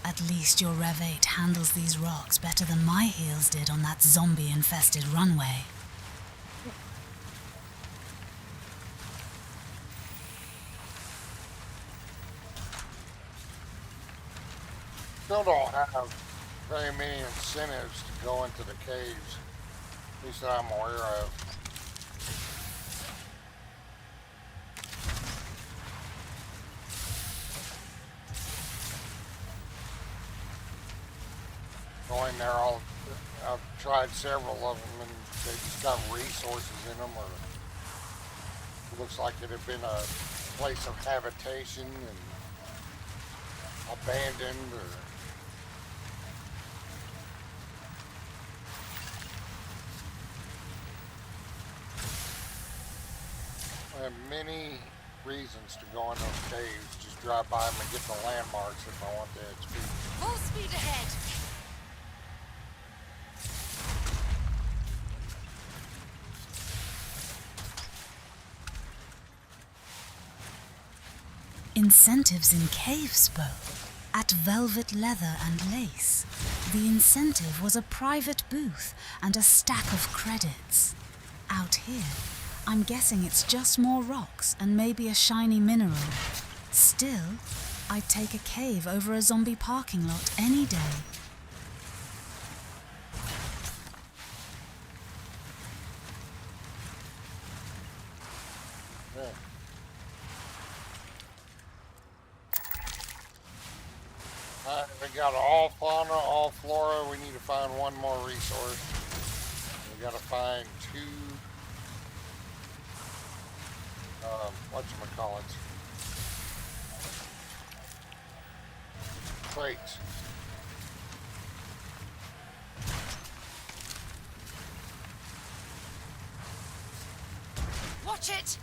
At least your Rev 8 handles these rocks better than my heels did on that zombie-infested runway. Still don't have very many incentives to go into the caves, at least that I'm aware of. Going there, I've tried several of them, and they just got resources in them, or it looks like it had been a place of habitation and abandoned, or I have many reasons to go in those caves. Just drive by them and get the landmarks if I want the XP. Full speed ahead! Incentives in caves, Beau. At Velvet Leather and Lace, the incentive was a private booth and a stack of credits. Out here, I'm guessing it's just more rocks and maybe a shiny mineral. Still, I'd take a cave over a zombie parking lot any day. Yeah. We got all fauna, all flora. We need to find one more resource. We gotta find two, whatchamacallits, crates. Watch it!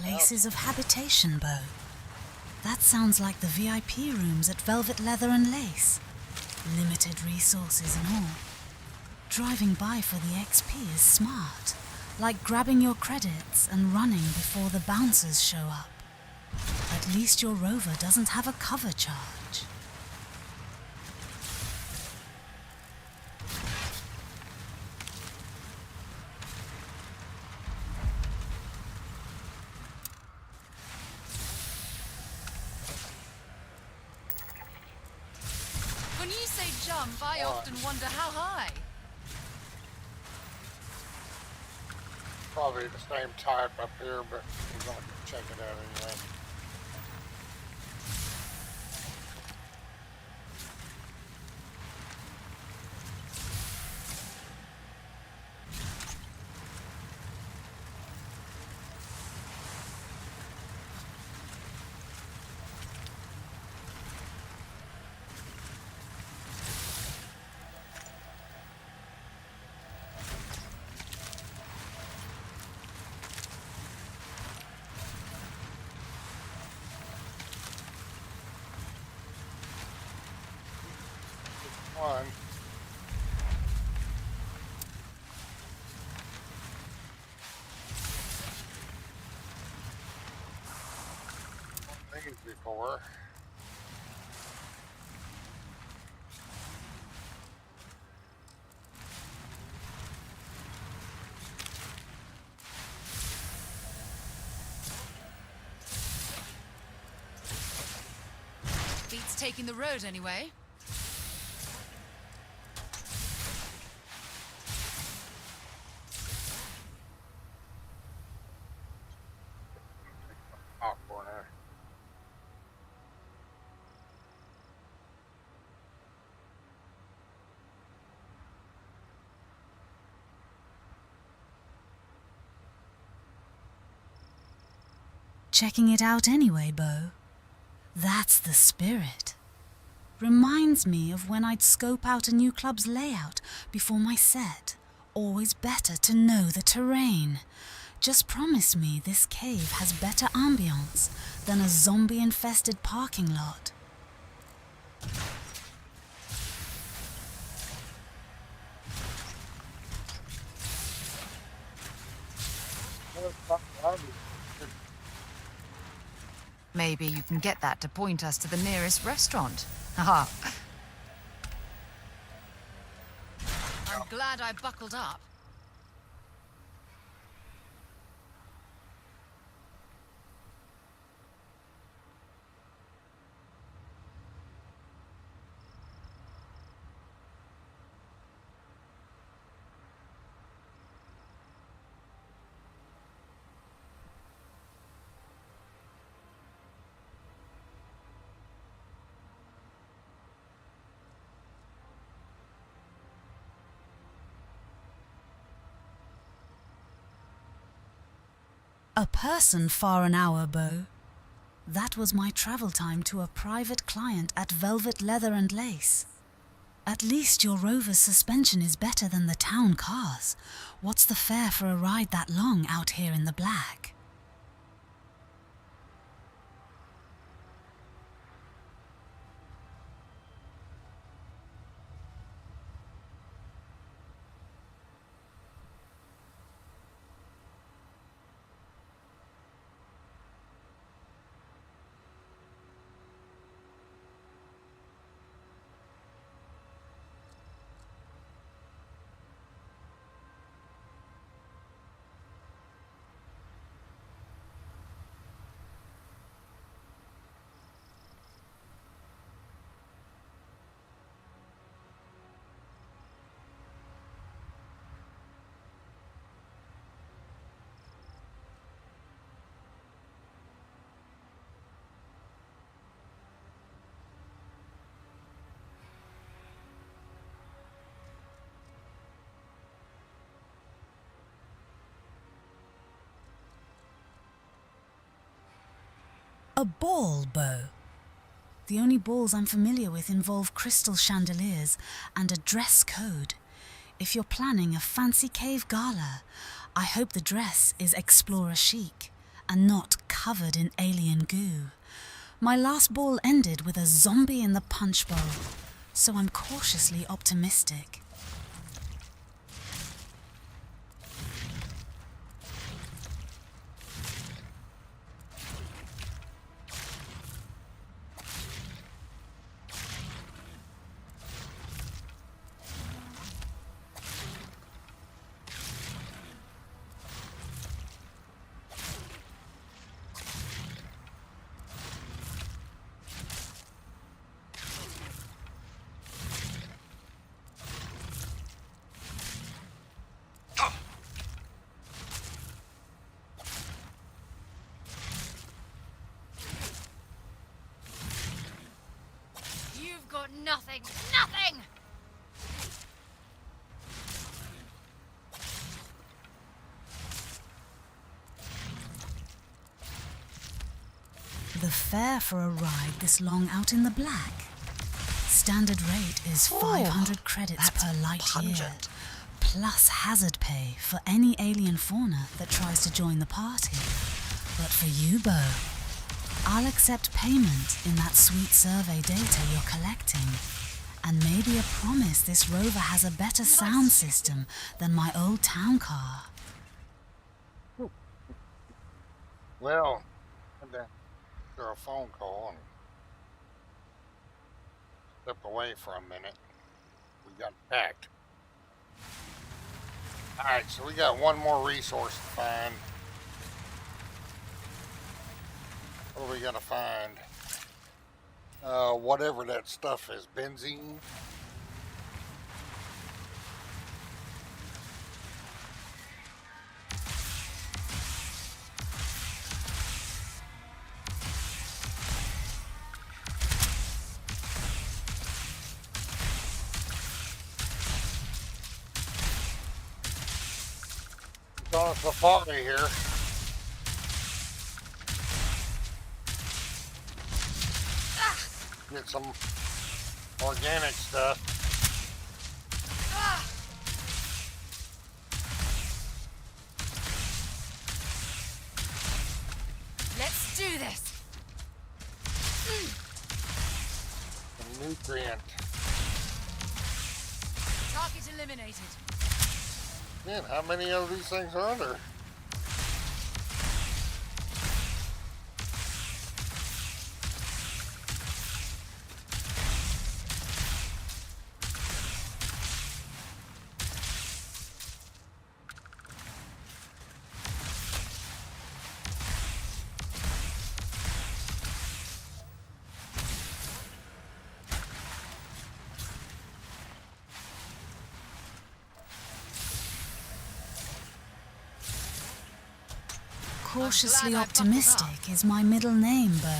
Places of habitation, Beau. That sounds like the VIP rooms at Velvet Leather and Lace. Limited resources and all. Driving by for the XP is smart. Like grabbing your credits and running before the bouncers show up. At least your rover doesn't have a cover charge. When you say jump, I often wonder how high. Probably the same type up here, but we're going to check it out anyway. One. These before. Beats taking the road anyway. Checking it out anyway, Bo. That's the spirit. Reminds me of when I'd scope out a new club's layout before my set. Always better to know the terrain. Just promise me this cave has better ambience than a zombie-infested parking lot. Maybe you can get that to point us to the nearest restaurant. Haha. I'm glad I buckled up. A person far an hour, Bo. That was my travel time to a private client at Velvet Leather and Lace. At least your Rover's suspension is better than the town cars. What's the fare for a ride that long out here in the black? A ball, Bo. The only balls I'm familiar with involve crystal chandeliers and a dress code. If you're planning a fancy cave gala, I hope the dress is explorer chic and not covered in alien goo. My last ball ended with a zombie in the punch bowl, so I'm cautiously optimistic. You've got nothing. Nothing! The fare for a ride this long out in the black. Standard rate is 500 credits per light year, plus hazard pay for any alien fauna that tries to join the party. But for you, Bo, I'll accept payment in that sweet survey data you're collecting, and maybe a promise this rover has a better sound system than my old town car. Well, after a phone call and stepped away for a minute, we got packed. Alright, so we got one more resource to find. What are we gonna find? Whatever that stuff is, benzene. It's on a safari here. Get some organic stuff. Let's do this. Some nutrient. Target eliminated. Man, how many of these things are there? Cautiously optimistic is my middle name, Bo.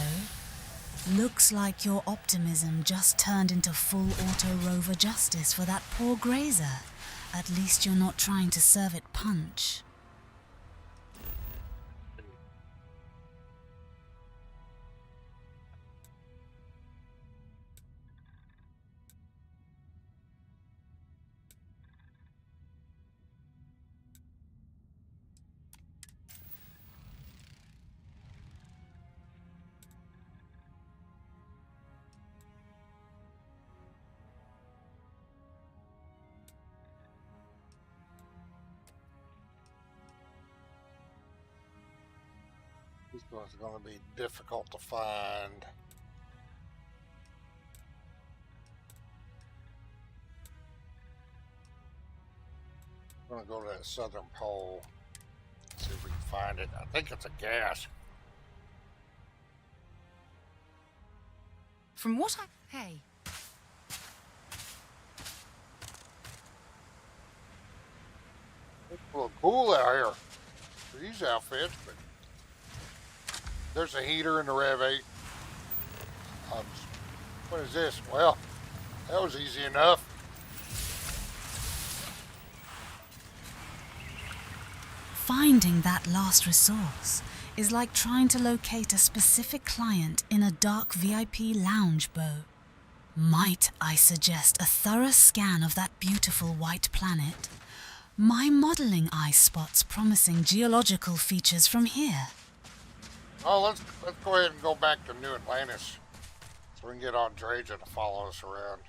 Looks like your optimism just turned into full auto rover justice for that poor grazer. At least you're not trying to serve it punch. This one's going to be difficult to find. I'm going to go to that southern pole. See if we can find it. I think it's a gas. From what I... Hey. It's a little cool out here for these outfits, but there's a heater in the Rev 8. What is this? Well, that was easy enough. Finding that last resource is like trying to locate a specific client in a dark VIP lounge, Bo. Might I suggest a thorough scan of that beautiful white planet? My modeling eye spots promising geological features from here. Oh, let's go ahead and go back to New Atlantis so we can get on Draja to follow us around.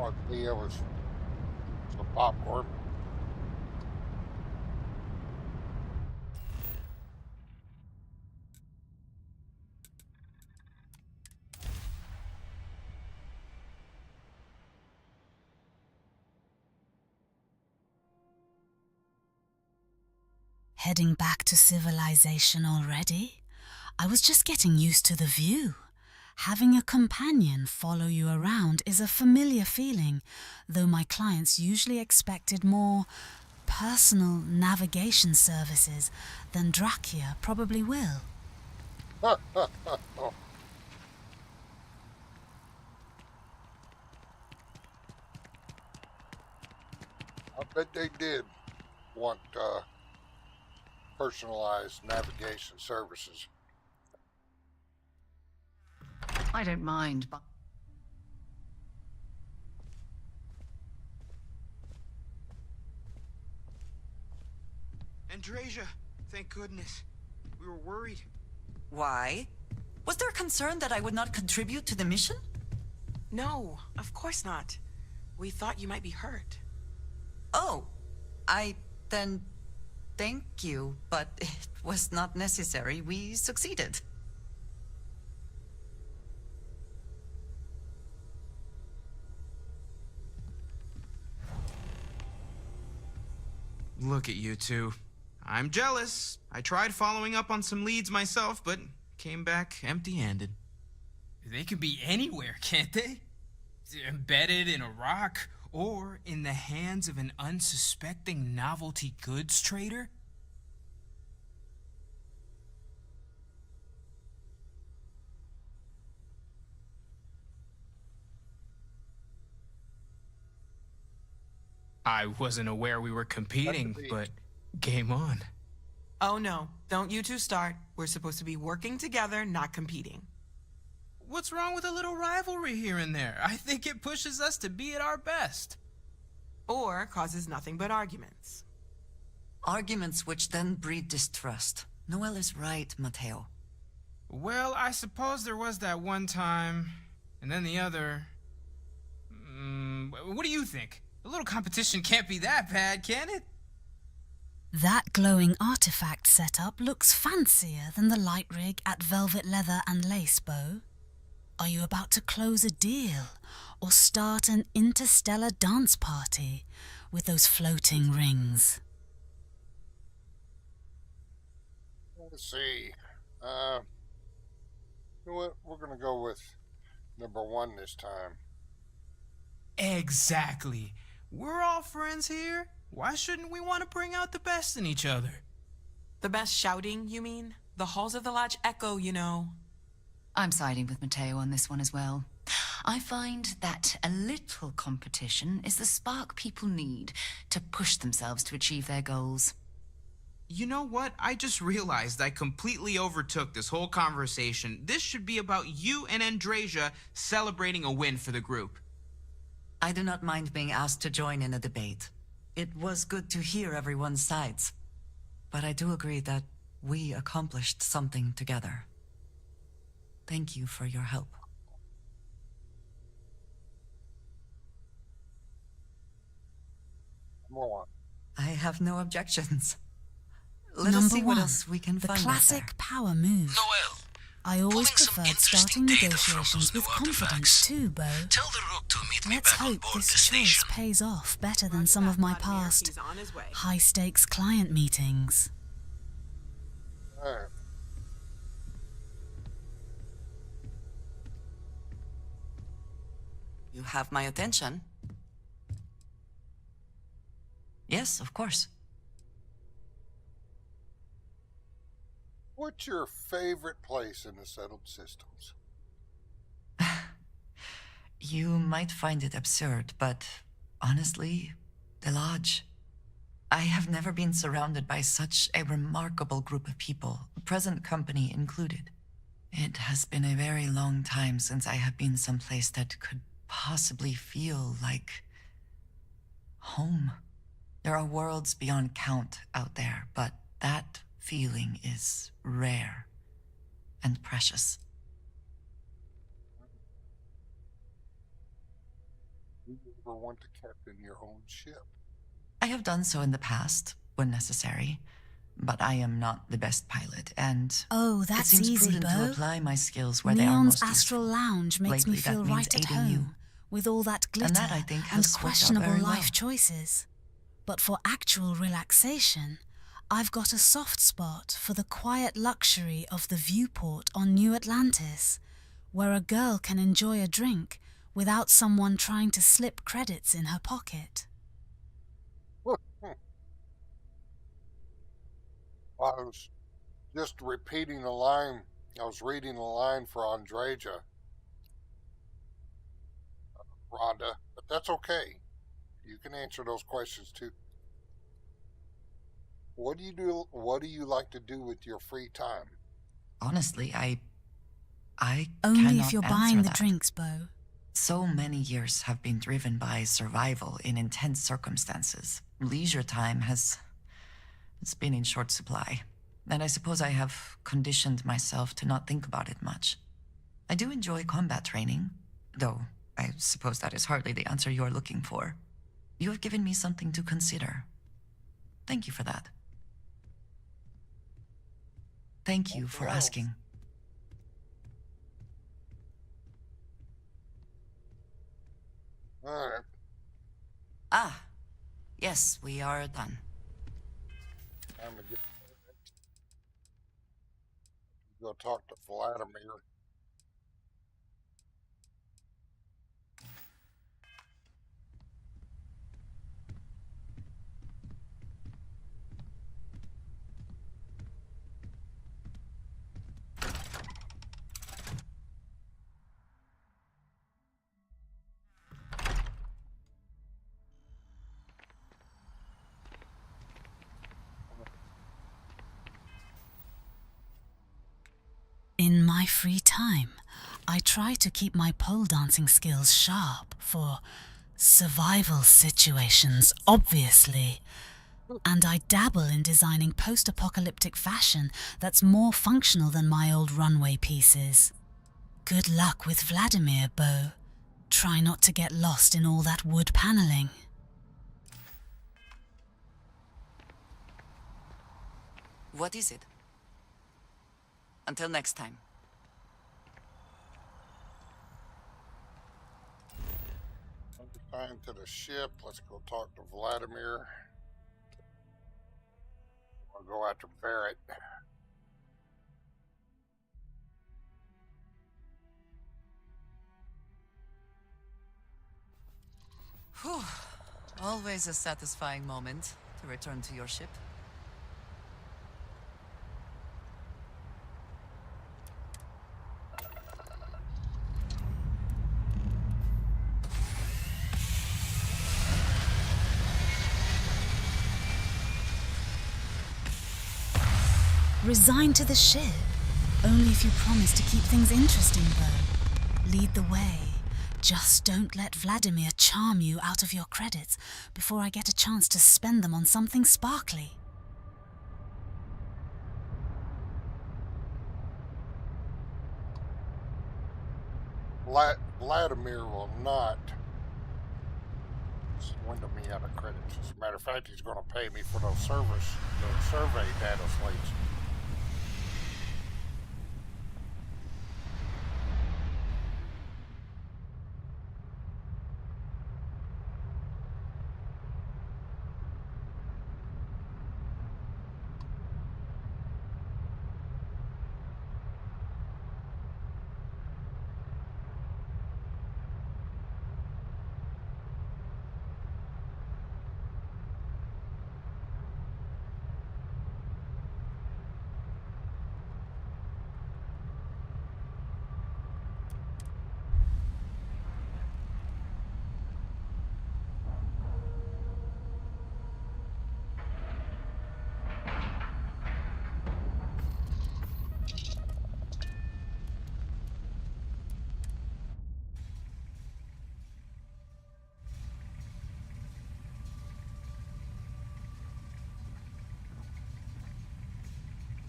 Or Leah was some popcorn. Heading back to civilization already? I was just getting used to the view. Having a companion follow you around is a familiar feeling, though my clients usually expected more personal navigation services than Drachia probably will. I bet they did want personalized navigation services. I don't mind, but... Andrasia, thank goodness. We were worried. Why? Was there a concern that I would not contribute to the mission? No, of course not. We thought you might be hurt. Oh, then thank you, but it was not necessary. We succeeded. Look at you two. I'm jealous. I tried following up on some leads myself, but came back empty-handed. They can be anywhere, can't they? Embedded in a rock, or in the hands of an unsuspecting novelty goods trader? I wasn't aware we were competing, but game on. Oh no, don't you two start. We're supposed to be working together, not competing. What's wrong with a little rivalry here and there? I think it pushes us to be at our best. Or causes nothing but arguments. Arguments which then breed distrust. Noel is right, Mateo. Well, I suppose there was that one time, and then the other. What do you think? A little competition can't be that bad, can it? That glowing artifact setup looks fancier than the light rig at Velvet Leather and Lace Bow. Are you about to close a deal or start an interstellar dance party with those floating rings? Let's see. You know what? We're going to go with number one this time. Exactly. We're all friends here. Why shouldn't we want to bring out the best in each other? The best shouting, you mean? The halls of the lodge echo, you know. I'm siding with Mateo on this one as well. I find that a little competition is the spark people need to push themselves to achieve their goals. You know what? I just realized I completely overtook this whole conversation. This should be about you and Andrasia celebrating a win for the group. I do not mind being asked to join in a debate. It was good to hear everyone's sides. But I do agree that we accomplished something together. Thank you for your help. More. I have no objections. Let us Number see what one, else we can the find. classic power move. Noel, I always preferred starting data from negotiations those with new confidence artifacts. too, Bo. Tell the Rook to meet me Let's back on hope board this the choice station. pays off better than some of my past high-stakes client meetings. All right. You have my attention. Yes, of course. What's your favorite place in the settled systems? You might find it absurd, but honestly, the lodge. I have never been surrounded by such a remarkable group of people, present company included. It has been a very long time since I have been someplace that could possibly feel like home. There are worlds beyond count out there, but that feeling is rare and precious. you ever want to captain your own ship? I have done so in the past, when necessary, but I am not the best pilot, and Oh, it that's seems easy, prudent to Bo. apply my skills where they are Neon's most Astral useful. Lounge makes me Lately, that feel means right at aiding you. home, with all that glitter And that, I think, has worked out questionable very life well. choices. But for actual relaxation, I've got a soft spot for the quiet luxury of the viewport on New Atlantis, where a girl can enjoy a drink without someone trying to slip credits in her pocket. I was just repeating the line. I was reading the line for Andreja, Rhonda, but that's okay. You can answer those questions too. What do you do? What do you like to do with your free time? Honestly, I Only cannot if you're answer buying the that. drinks, Bo. So many years have been driven by survival in intense circumstances. Leisure time it's been in short supply. And I suppose I have conditioned myself to not think about it much. I do enjoy combat training, though I suppose that is hardly the answer you're looking for. You have given me something to consider. Thank you for that. Thank you for asking. All right. Ah, yes, we are done. Time to go talk to Vladimir. In my free time, I try to keep my pole dancing skills sharp for survival situations, obviously. And I dabble in designing post-apocalyptic fashion that's more functional than my old runway pieces. Good luck with Vladimir, Bo. Try not to get lost in all that wood paneling. What is it? Until next time. Time to the ship. Let's go talk to Vladimir. I'll go after Barrett. Whew. Always a satisfying moment to return to your ship. Resign to the ship, only if you promise to keep things interesting, Bo. Lead the way. Just don't let Vladimir charm you out of your credits before I get a chance to spend them on something sparkly. Vladimir will not swindle me out of credits. As a matter of fact, he's going to pay me for those survey data slates.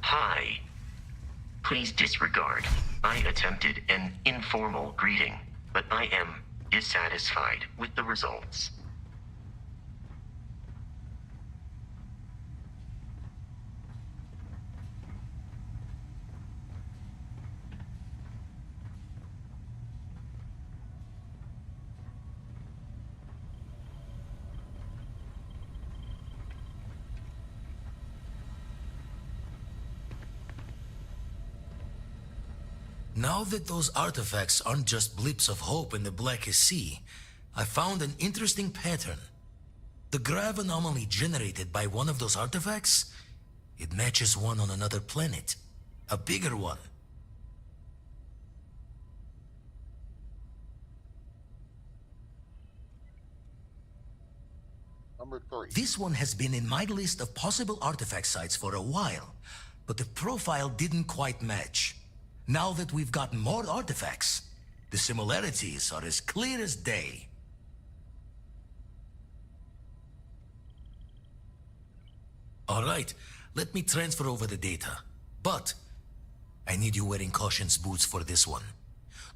Hi. Please disregard. I attempted an informal greeting, but I am dissatisfied with the results. Now that those artifacts aren't just blips of hope in the blackest sea, I found an interesting pattern. The grav anomaly generated by one of those artifacts, it matches one on another planet. A bigger one. Number 3. This one has been in my list of possible artifact sites for a while, but the profile didn't quite match. Now that we've got more artifacts, the similarities are as clear as day. All right, let me transfer over the data. But I need you wearing caution's boots for this one.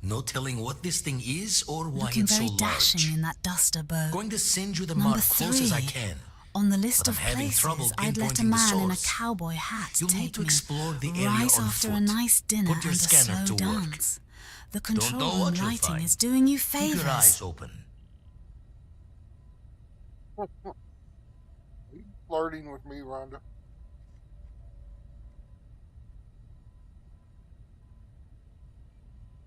No telling what this thing is or why Looking it's so very large. dashing in that duster, Bo. Going to send you the Number mark close as I 3. can. On the list But of I'm having trouble places I'd let a pinpointing the man in a source. cowboy hat You'll take need to me explore the area right on after foot. a nice dinner Put your and a scanner slow to work. dance. The Don't control know room what you'll lighting find. is doing you Keep your eyes favors. open. Are you flirting with me, Rhonda?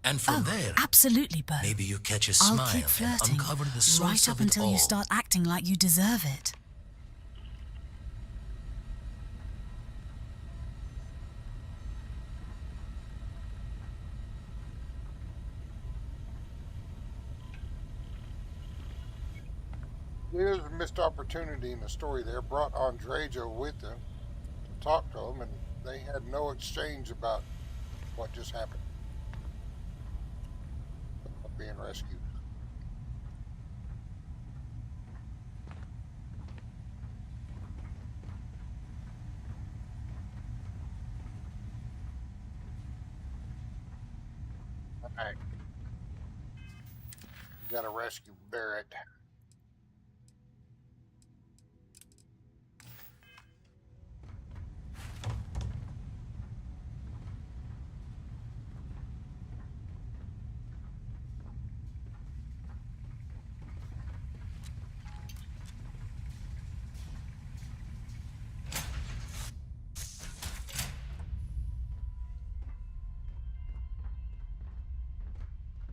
And from there, Absolutely, Bo. maybe you catch a I'll smile keep and flirting uncover the source right of up it until all. you start acting like you deserve it. There's a missed opportunity in the story there. Brought Andreja with them, talked to them, and they had no exchange about what just happened. Being rescued. Alright. Gotta rescue Barrett.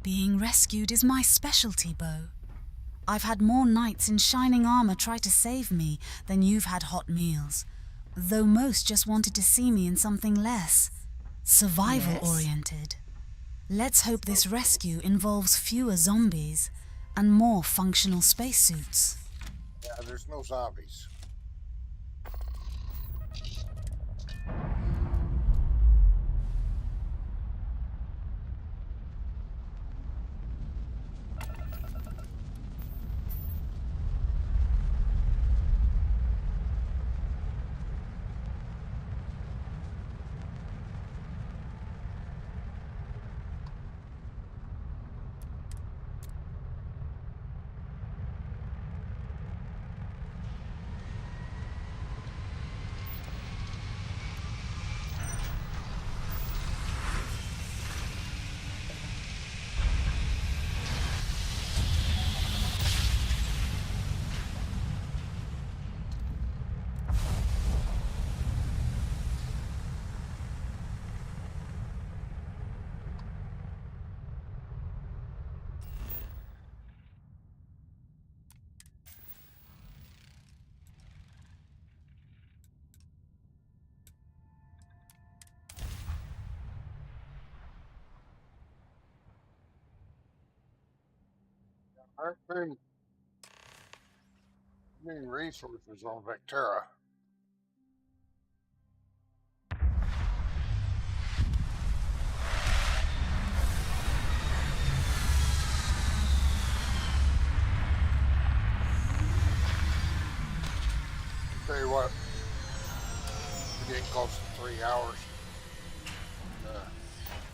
Being rescued is my specialty, Bo. I've had more knights in shining armor try to save me than you've had hot meals, though most just wanted to see me in something less survival-oriented. Let's hope this rescue involves fewer zombies and more functional spacesuits. Yeah, there's no zombies. Aren't many resources on Vectera. Tell you what, we're getting close to 3 hours.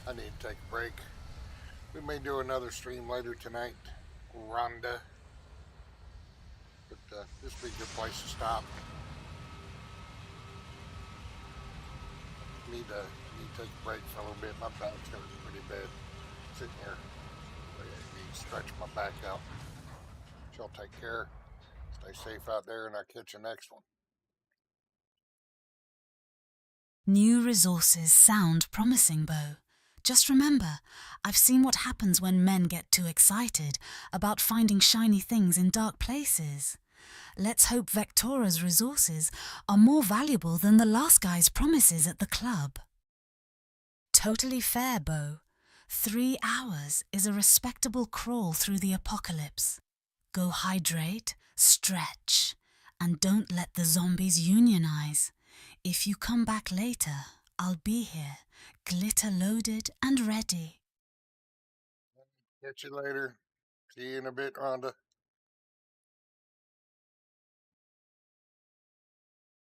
I need to take a break. We may do another stream later tonight. Rhondah. But this would be a good place to stop. Need to take a break for a little bit. My back's hurting pretty bad. Sitting here. I need to stretch my back out. Y'all take care. Stay safe out there, and I'll catch you next one. New resources sound promising, Bo. Just remember, I've seen what happens when men get too excited about finding shiny things in dark places. Let's hope Vectora's resources are more valuable than the last guy's promises at the club. Totally fair, Bo. 3 hours is a respectable crawl through the apocalypse. Go hydrate, stretch, and don't let the zombies unionize. If you come back later, I'll be here, glitter loaded and ready. Catch you later. See you in a bit, Rhondah.